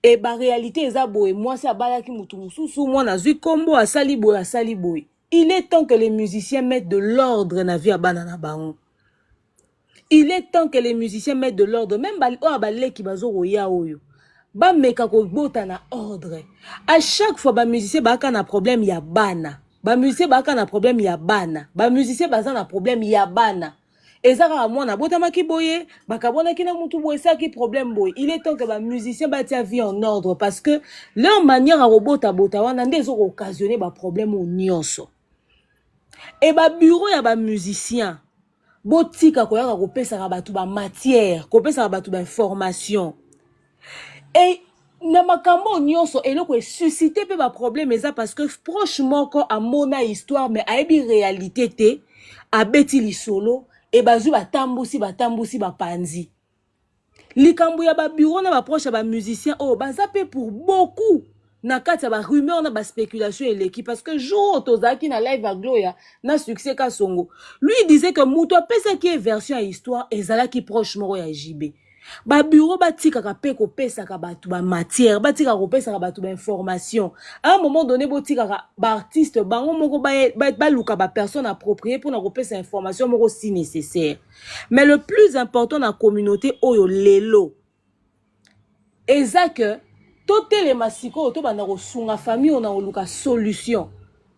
et ba réalité eza boye moi c'est abalaki mutu mususu moi na zui kombo asali boye. Il est temps que les musiciens mettent de l'ordre na vie à banana bango. Il est temps que les musiciens mettent de l'ordre. Même balé qui bazo roya oyo. Ba meka ko bota na ordre. À chaque fois ba musicien ba na problème ya bana. Ba musicien ba na problème ya bana. Ba musicien baza na problème ya bana. Ezaka mwana bota maki boye, bakabona kina mutu boye ça qui problème boye. Il est temps que ba musicien ba tia vie en ordre parce que leur manière à robota bota wana ndezo occasionner ba problème au nyonso. Et ba bureau ya ba musicien botika koyaka kopesa batu ba matière kopesa batu ba information et na makambo nyonso eloko susciter pe ba problème eza parce que franchement quand amona histoire mais ayebi réalité te abeti lisolo et bazu batambusi ba panzi likambo ya ba bureau na ba proche ba musicien oh baza pe pour beaucoup na kati ya ba rumeur na ba spéculation et l'équipe parce que jour tozaki na live à Gloria na succès ka songo lui il disait que muto pesa qui est version à histoire ezala qui proche moko ya JB ba bureau batika ka pe ko pesa ka batu ba matière batika ko pesa ka batu ba information à un moment donné botika ka ba artiste bango moko ba luka ba personne appropriée pour na ko pesa information moko si nécessaire mais le plus important na communauté oyo lelo eza que tout les masiko to banda ko sunga famille on a oluka solution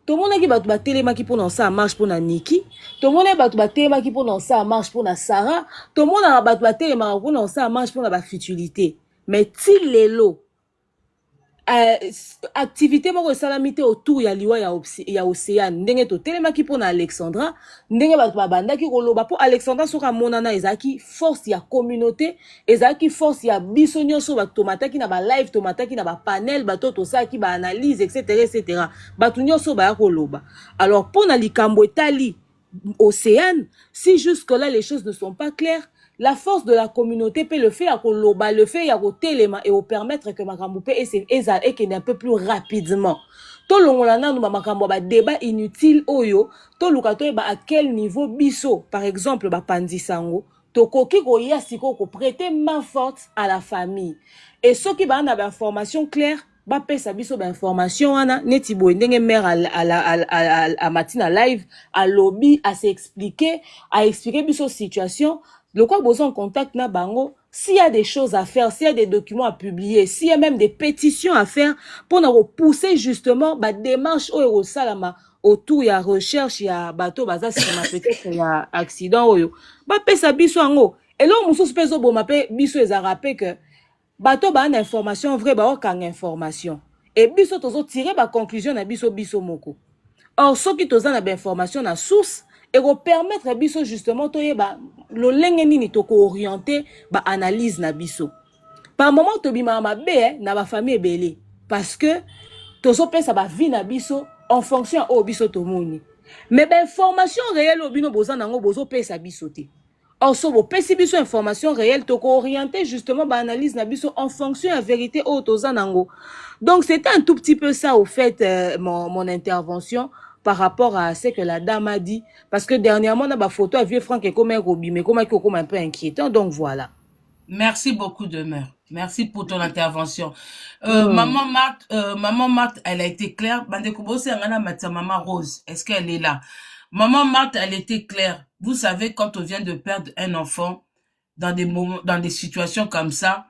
to mona ki batu ba telema ki pour ça marche pour na Niki to mona batu ba telema ki pour ça marche pour na Sarah to mona batu ba telema pour ça marche pour na ba futilité mais ti lelo activité moko salamité autour ya liwa ya Océane ndenge to telema ki pour na Alexandra ndenge batu ba banda ki koloba pour Alexandra soka monana ezaki force ya communauté ezaki force ya biso nyonso ba tomata ki na ba live tomata ki na ba panel bato to sa ki ba analyse etc batu nyonso ba koloba alors pour na likambo etali Océane, si jusque-là les choses ne sont pas claires, la force de la communauté peut le faire, le fait à téléma et au permettre que Makambo et qu'il un peu plus rapidement. Tout le monde a Makambo ba débat inutile oyo, tout le monde à quel niveau biso, par exemple, ba pandisango, to koki ko yasiko ko prêter main forte à la famille. Et ceux qui ba na information claire, ba pesa biso ba information ana neti boy ndenge mère à matina live à lobby à s'expliquer à expliquer biso situation le quoi besoin en contact na bango s'il y a des choses à faire s'il y a des documents à publier s'il y a même des pétitions à faire pour nous repousser justement ba démarche au salama autour ya recherche ya bateau baza sima peut-être ya accident oyo ba pesa biso ango et là mususu peso bo mape biso eza rappelé que bato ba na information vrai ba okanga information et biso tozo tirer ba conclusion na biso moko or soki toza na ba information na source et ko permettre biso justement toyeba lo lenge nini to ko orienter ba analyse na biso par moment to bima mabe na ba famille ebele parce que tozo pesa ba vie na biso en fonction au biso to moni mais ba information réelle obino boza nango bozo pesa biso te. Or, so vous pesi biso information réelle, to orienter justement ba analyse na biso en fonction de la vérité au tozanango. Donc, c'était un tout petit peu ça, au fait, mon intervention par rapport à ce que la dame a dit. Parce que dernièrement, on a ma photo à vieux Franck et comme un Roby, mais comme un peu inquiétant. Donc, voilà. Merci beaucoup, Demeure. Merci pour ton intervention. Maman Marthe, elle a été claire. Bandekubo, c'est Maman Rose. Est-ce qu'elle est là? Maman Marthe, elle était claire. Vous savez, quand on vient de perdre un enfant, dans des moments, dans des situations comme ça,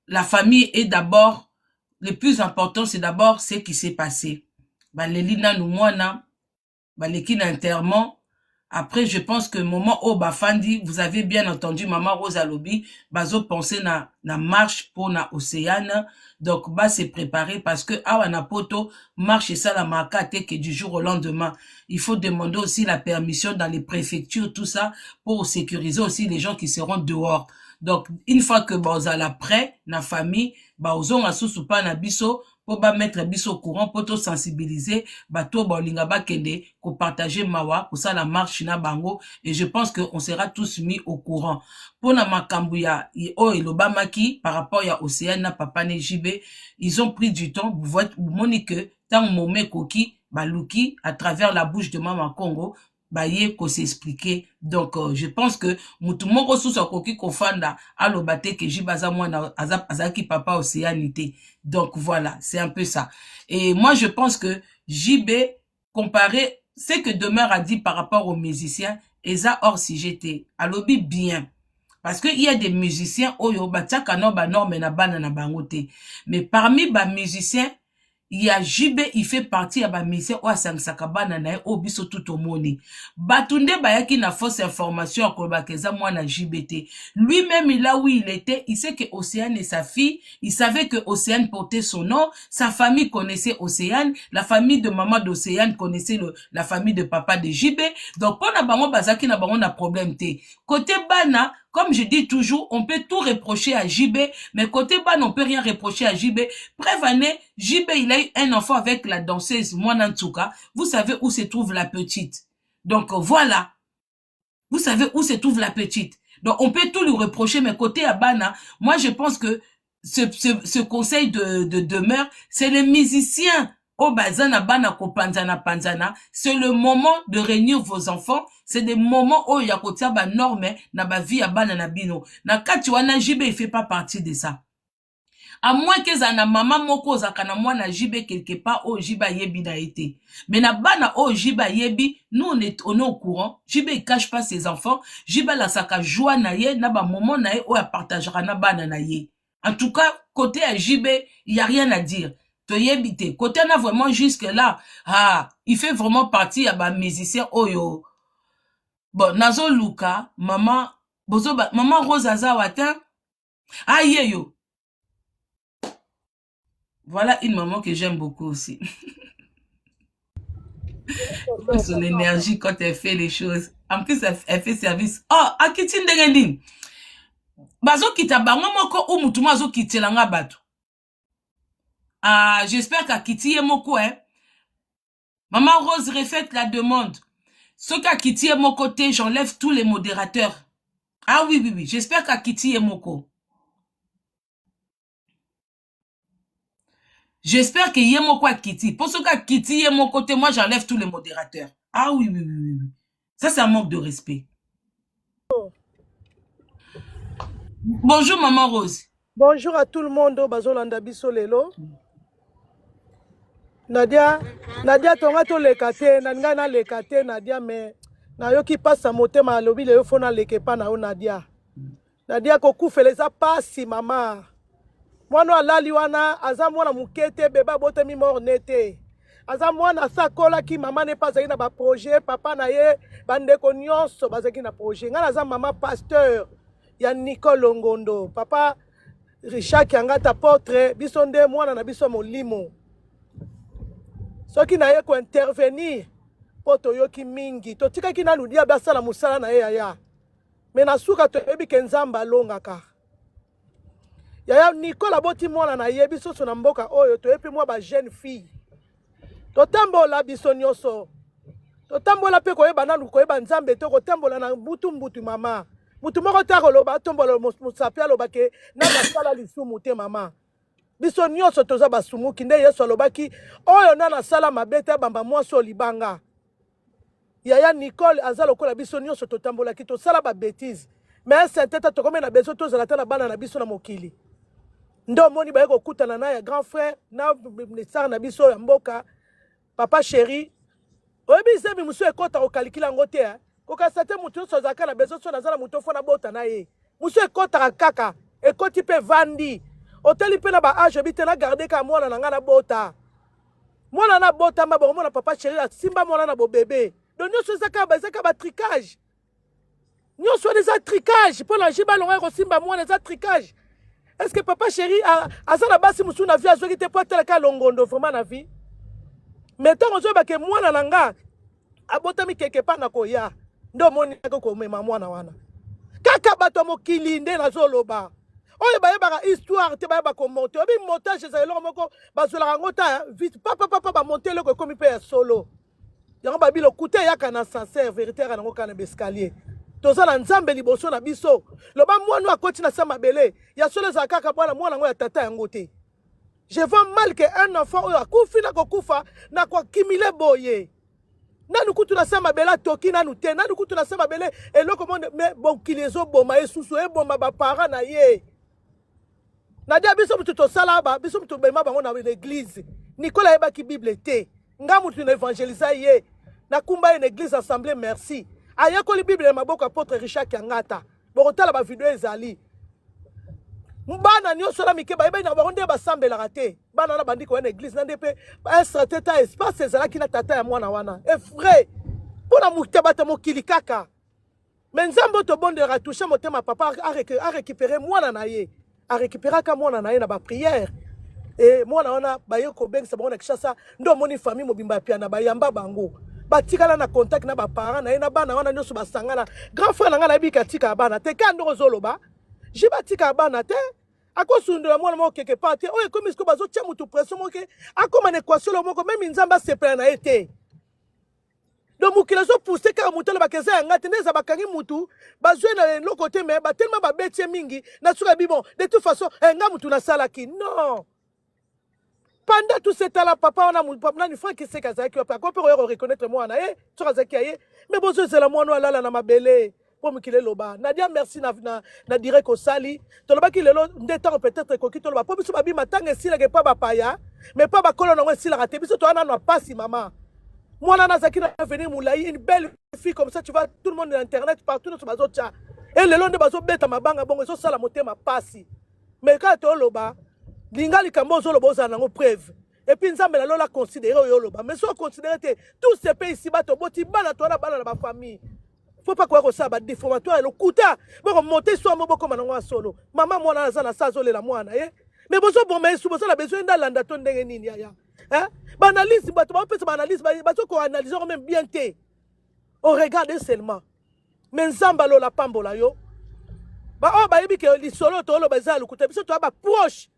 la famille est d'abord, le plus important, c'est d'abord ce qui s'est passé. Lelina Noumouana, Lekina Interment. Après, je pense que moment où Bafandi, vous avez bien entendu Maman Rosa Lobby, bazo penser na marche pour na Océane. Donc, bah, c'est préparé parce que, na poto, marche et ça la marquate que du jour au lendemain. Il faut demander aussi la permission dans les préfectures, tout ça, pour sécuriser aussi les gens qui seront dehors. Donc, une fois que, bah, vous allez prêt, na famille, bah, vous ont sous pas na biso, pour ba mettre biso au courant, pour tout sensibiliser, bah, tout, bah, linga ba kende, pour partager mawa, pour ça la marche na bango, et je pense qu'on sera tous mis au courant. Pour na makambuya, et l'Obamaki, par rapport à Océane, na papa JB, ils ont pris du temps, vous voyez, que tant momé koki, bah, Luki, à travers la bouche de Maman Congo, bah, yé, ko s'expliquer. Donc, je pense que, moutoumoko sous sa koki kofanda, alobate que jibaza mwana, azaki papa Océanité. Donc, voilà, c'est un peu ça. Et moi, je pense que JB, comparé, ce que Demeure a dit par rapport aux musiciens, eza hors si j'étais, alobi bien. Parce qu'il y a des musiciens, oyo, bataka no ba norme na bana na bangote. Mais parmi ba musiciens, il y a JB, il fait partie à ba musicien ou à Sangsakabana na o biso tout au monde. Batunde bayaki na fausse information à Kolbakeza moi na JBT. Lui-même, là où il était, il sait que Océane est sa fille, il savait que Océane portait son nom, sa famille connaissait Océane, la famille de maman d'Océane connaissait la famille de papa de JB. Donc, on a bango bazaki na bango na problème te. Côté bana, comme je dis toujours, on peut tout reprocher à JB, mais côté ban, on peut rien reprocher à JB. Bref année, JB, il a eu un enfant avec la danseuse Mwanantsuka. Vous savez où se trouve la petite. Donc voilà. Vous savez où se trouve la petite. Donc on peut tout lui reprocher, mais côté Abana, moi je pense que ce conseil de Demeure, c'est les musiciens. Oh bazana bana ko panzana panzana, c'est le moment de réunir vos enfants, c'est des moments où il y a kotia ba norme na ba vie à bana na bino. Na kati wana JB il fait pas partie de ça. À moins que zana maman moko zakana mwana JB quelque part oh JB yebi na été. Mais na bana oh JB yebi, nous on est au courant. JB il cache pas ses enfants, JB la saka joie na ye na ba moment na ye oh ya partagera na bana na ye. En tout cas, côté à JB, il y a rien à dire. Côté on a vraiment jusque là, il fait vraiment partie à ba musicien oyo. Bon, nazo Luka, maman, bozo maman Rose Azawata, yo. Voilà une maman que j'aime beaucoup aussi. Son énergie quand elle fait les choses. En plus, elle fait service. Oh, akitin dengending. Bazo kita bango moko ou mutuma zo kitelanga bato. J'espère qu'à Kitty et Moko, Maman Rose refait la demande. Ce qu'à Kitty est mon côté, j'enlève tous les modérateurs. Ah oui, oui, oui. J'espère qu'à Kitty est Moko. J'espère qu'il y a Moko à Kitty. Pour ce qu'à Kitty est mon côté, moi, j'enlève tous les modérateurs. Ah oui, oui, oui, oui, oui. Ça, c'est un manque de respect. Bonjour, Maman Rose. Bonjour à tout le monde. Bazolanda biso lelo. Nadia tonga to lekate, nanga na lekate Nadia mais na yoki pasa motema alobi le fona lekepa na o Nadia. Nadia kokufeleza pasi mama. Mwana alali wana aza mwana mukete beba botemi mornete. Aza mwana sakola ki mama ne pas na ba projet papa na ye bandeko nyonso bazaki na projet. Ngana aza mama pasteur ya Nicole Longondo. Papa Richard Kiangata apôtre biso nde mwana na biso molimo. Soki na ye ko intervenir poto yoki mingi to tika ki nanu dia basala musala na ye yaya. Mais na suka to ebi kenzamba longaka. Yaya Nicole aboti mwana na ye biso so na mboka oyo to epi mwa ba jeune fille. To tambola biso nyoso. To tambola pe ko yeba nanu ko yeba nzambe to ko tambola na mbutu mama. Mutu moko ta koloba tombola musapia lobake na basala lisumu te mama. Biso nyonso toza basumuki nde Yesu alobaki oyo nana sala mabete bamba mwaso libanga. Yaya Nicole aza lokola biso nyonso totambola ki to sala ba bêtise. Mais saintete to komena beso to zala na bana na biso na mokili. Ndo moni ba ko kutana na ya grand frère na ministère na biso ya mboka papa chéri. Oyebi zebi muso ekota ko kalikila ngote koka sate mutu so zaka na beso so na zala mutu fona bota na ye. Muso ekota kaka ekoti pe vandi. Hôtel pe na ba âge bité na garder ka mwana na ngana bota. Mwana na bota mabongo mwana papa chéri simba mwana na bo bébé. Donc nous zaka ba tricage. Nous sommes des tricage pour la jiba longa ko simba mwana des tricage. Est-ce que papa chéri a ça la basi musu na vie a zoki te po tele ka Longondo vraiment na vie. Mettons on ba ke mwana nanga abota mi quelque part na koya. Ndo moni ko mema mwana wana. Kaka bato mokili nde na zoloba. Oye ba yeba histoire te ba yeba ko monter. Obi montage za eloko moko bazola ngota vite papa ba monter le ko komi pe solo. Yango ba bilo kuté yaka na sincère vérité na ngo kana escalier. Tozala nzambe liboso na biso. Loba mwana akoti na sama belé. Ya solo za kaka bwana mwana ngo ya tata yango te. Je vois mal que un enfant oyo akufi na kokufa na kwa kimile boye. Nanu kutu na sama bela toki nanu te. Nanu kutu na sama bele eloko monde mais bon kilezo boma esusu e boma ba parents na ye. Nadia biso mutu to salaba biso mutu bema bango na l'église. Nicolas eba ki Bible te. Nga mutu na évangéliser ye. Na kumba une église assemblée merci. Aya ko li Bible maboko apôtre Richard Kiangata. Bokotala ba vidéo ezali. Mbana nyonso la mike ba eba na baronde ba sambela raté. Bana na bandi ko une église na ndepe ba strateta espace ezala ki na tata ya mwana wana. Et vrai. Pona mutaba mokili kaka. Mais nzambo to bonde ratoucher motema papa a récupérer mwana na ye. A récupérer ka mwana na ye na ba prière. Et mwana wana ba yeko bengisa ba na kishasa ndo moni famille mobimba pia na ba yamba bango. Batikala na contact na ba parents na ye na bana wana nyoso basangana. Grand frère na nga na bika tika bana te kando zoloba. Jiba tika bana te. Ako sundula mwana mo quelque part te. Oye comme isko bazo tia mutu pression mo ke akoma na équation lo moko même nzamba se plaît na été. Donc mukila zo pousser ka mutu ba keza nga te neza bakangi mutu bazwe na lo côté mais ba tellement ba betie mingi na suka bi bon de toute façon nga mutu na salaki non. Pendant tout ce temps là papa on a mon papa ni frère qui sait kazaki papa ko peut reconnaître moi na ye tu kazaki ye mais bozo zela moi no ala na mabele pour mukile loba Nadia merci na direct ko sali to loba ki lelo ndeta peut-être ko kito loba po biso babi matanga sila ke pa bapaya mais pas ba kolo na sila raté biso to ana no pasi mama moi na zaki na venir moulayi une belle fille comme ça tu vois tout le monde sur internet partout sur bazo cha et lelo nde bazo beta mabanga bongo so sala motema pasi mais quand to loba lingali kambo zo loboza nango preuve et puis nzambe la lola considérer yo loba mais so considérer tous ces pays ici bato boti bana to na bana na ba famille faut pas quoi ça ba déformatoire le kuta boko monter so moboko manango solo mama mwana na na sazo le la mwana mais bozo bon mais bozo la besoin d'alanda to ndenge nini ya hein ba analyse bato ba pesa ba analyse bato ko analyser même bien té on regarde seulement mais nzamba lola pambola yo ba o ba yebi ke li solo to lo bazalo kuta biso to ba proche.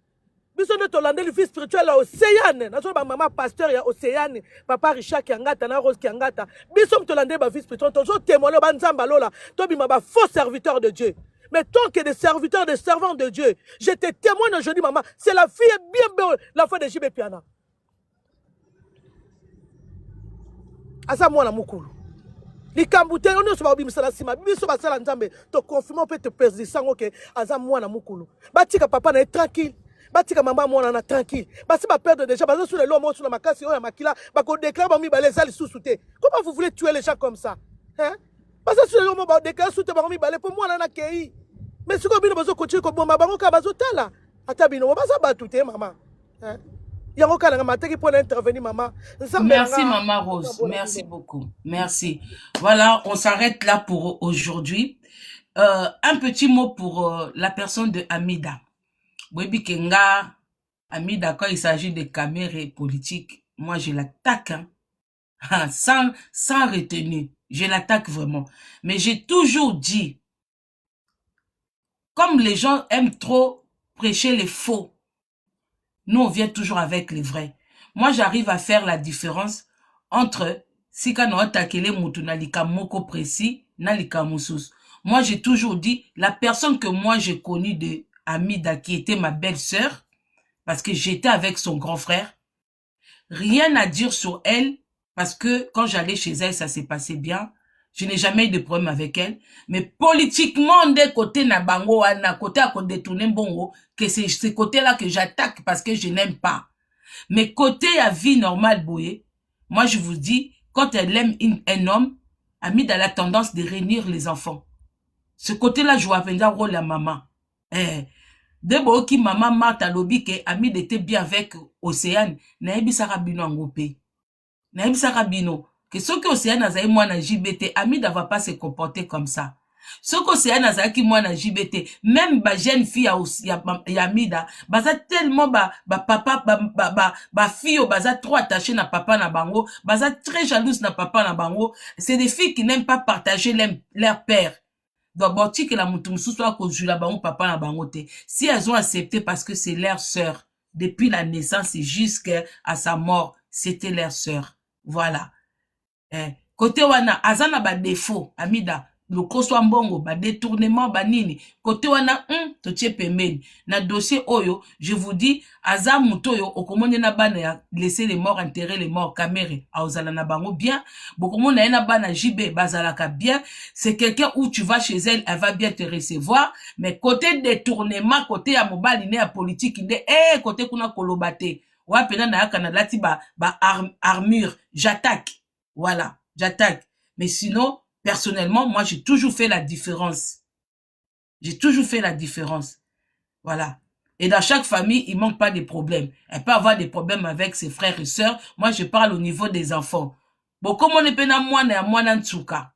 biso nde tolande le fils spirituel ya Océane nazo ba mama pasteur ya Océane papa Richard Kiangata na Rose Kiangata biso tolande ba fils spirituel tozo témoigner ba nzamba lola to bima ba faux serviteur de Dieu. Mais tant que des serviteurs, des servants de Dieu, je te témoigne aujourd'hui, maman, c'est la fille bien belle, la fille de JB Piana. Asa mwana mukulu. Likambute ono so ba bimisala sima, biso ba sala nzambe, to confirmer peut te persisango que asa mwana mukulu. Batika papa na tranquille. Batika maman mwana na tranquille. Basi ba perdre déjà, basi sur les lois sur la makasi oya makila, ba ko déclare ba mi ba les ali sous-souté. Comment vous voulez tuer les gens comme ça? Hein? Basi sur les lois ba déclare sous-souté ba mi ba les pour moi na kei. Mais si vous avez continué comme bon, bango ka bazotala. Atabino baza batute maman. Hein? Yango kana mateki pour intervenir maman. Merci maman Rose, merci beaucoup. Merci. Voilà, on s'arrête là pour aujourd'hui. Un petit mot pour la personne de Amida. Webi Kenga Amida, quand il s'agit de caméras politiques, moi je l'attaque hein. sans retenue. Je l'attaque vraiment. Mais j'ai toujours dit, comme les gens aiment trop prêcher les faux, nous on vient toujours avec les vrais. Moi j'arrive à faire la différence entre sika no atakele mutu na lika moko précis na lika musus. Moi j'ai toujours dit, la personne que moi j'ai connue de Amida qui était ma belle-sœur, parce que j'étais avec son grand frère, rien à dire sur elle, parce que quand j'allais chez elle ça s'est passé bien. Je n'ai jamais eu de problème avec elle. Mais politiquement, des côtés na bango, na côté à côté détourner bongo, que c'est ce côté-là que j'attaque parce que je n'aime pas. Mais côté à vie normale, Boye, moi je vous dis, quand elle aime un homme, Amida a la tendance de réunir les enfants. Ce côté-là, je vois un rôle la maman. De qui maman Martha Lobi que Amida était bien avec Océane, naebi sarabino ngopé. Naebi sarabino. Que ce que Océane a zaï moi na JBT, Amida va pas se comporter comme ça. Ce que Océane a zaï qui moi na JBT, même ba jeune fille ya Amida, baza tellement papa fille baza trop attachée na papa na bango, baza très jalouse na papa na bango. C'est des filles qui n'aiment pas partager leur père. Donc bon que la mutu mususu a conjugué la bango papa na bango te. Si elles ont accepté parce que c'est leur sœur, depuis la naissance et jusqu'à sa mort, c'était leur sœur. Voilà. Côté wana azana ba défaut Amida le koswa mbongo ba détournement ba nini côté wana to tie pembeni na dossier oyo je vous dis aza muto yo okomone na bana ya laisser les morts enterrer les morts caméré aozala na bango bien bokomona na bana JB bazalaka bien c'est quelqu'un où tu vas chez elle va bien te recevoir mais côté détournement côté ya mobali ne ya politique inde côté kuna kolobate wa pena na kana lati ba armure j'attaque. Voilà, j'attaque. Mais sinon, personnellement, moi, j'ai toujours fait la différence. J'ai toujours fait la différence. Voilà. Et dans chaque famille, il manque pas de problèmes. Elle peut avoir des problèmes avec ses frères et sœurs. Moi, je parle au niveau des enfants. Bon, comme on est pena mwana ntsuka,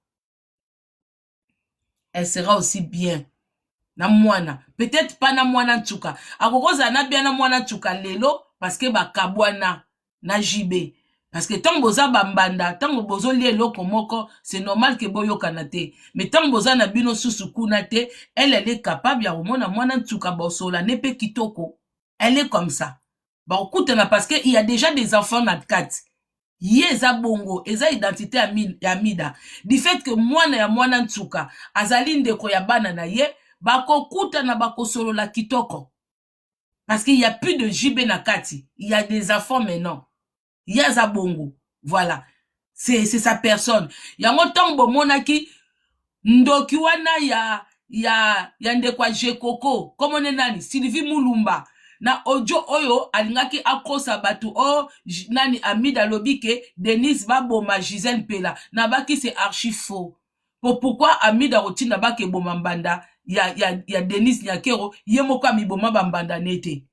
elle sera aussi bien. Na mwana. Peut-être pas na mwana ntsuka. Akokoza na bien na mwana ntsuka lelo, parce que ba kabwana na JB. Parce que tant boza bambanda, tant bozo lié loko moko, c'est normal que boyo kanate. Mais tant boza na bino susukunate, elle est capable ya omona mwana ntsuka bosola nepe kitoko. Elle est comme ça. Bah écoute parce que il y a déjà des enfants na kat. Yeza bongo, eza identité Amida. Du fait que mwana ntsuka azali ndeko ya bana na ye, bako kuta na bako solo la kitoko. Parce qu'il y a plus de JB na kati, il y a des enfants maintenant. Yaza bongo, voilà, c'est sa personne. Yango tombo monaki ndoki wana ya ndekwa Jekoko, comme nani Sylvie Mulumba na audio oyo alingaki akosa batu nani Amida lobike Denise baboma Gisèle Pela na baki c'est archi faux. Pourquoi Amida rotina baki boma mbanda ya Denise Nyakero yemoko amiboma bambanda nete.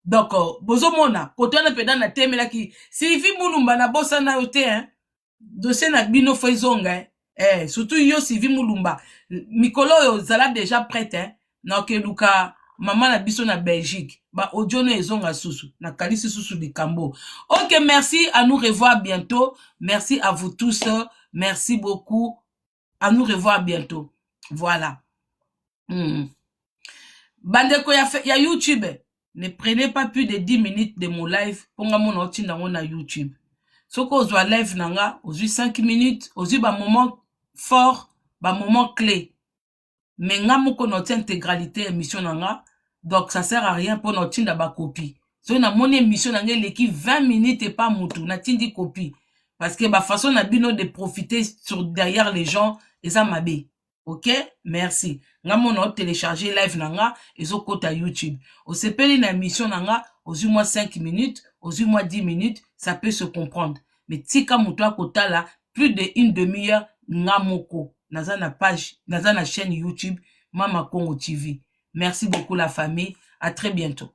Donc, bozo mona, koto na peda na temela ki, Sylvie Mulumba na bossa na yote, hein, dossier na bino faisonga, surtout yo Sylvie Mulumba, mikolo yo zala déjà prête, hein, na ke luka, maman na biso na Belgique, ba audio no ezonga susu, na kalisi susu di Kambo. Ok, merci, à nous revoir bientôt, merci à vous tous, merci beaucoup, à nous revoir bientôt, voilà. Bandeko ya YouTube, Ne prenez pas plus de 10 minutes de mon live pour nga mon otinda na YouTube. Soko ozwa live nanga, ozwi 5 minutes, ozwi ba moment fort, ba moment clé. Mais nga moko noti intégralité émission nanga, donc ça sert à rien pour notinda ba copie. So na mon émission nanga l'équipe 20 minutes et pas mutu, na tindi copie. Parce que ba façon na bino de profiter sur derrière les gens, et ça m'a bé. Ok? Merci. Nga mon télécharger live nanga, et zo kota YouTube. Au sepeli na émission nanga, ozwi moi 5 minutes, ozwi moi 10 minutes, ça peut se comprendre. Mais tika mutu kota là, plus de une demi-heure, nga moko. Naza na page, naza na chaîne YouTube, Mama Congo TV. Merci beaucoup la famille. À très bientôt.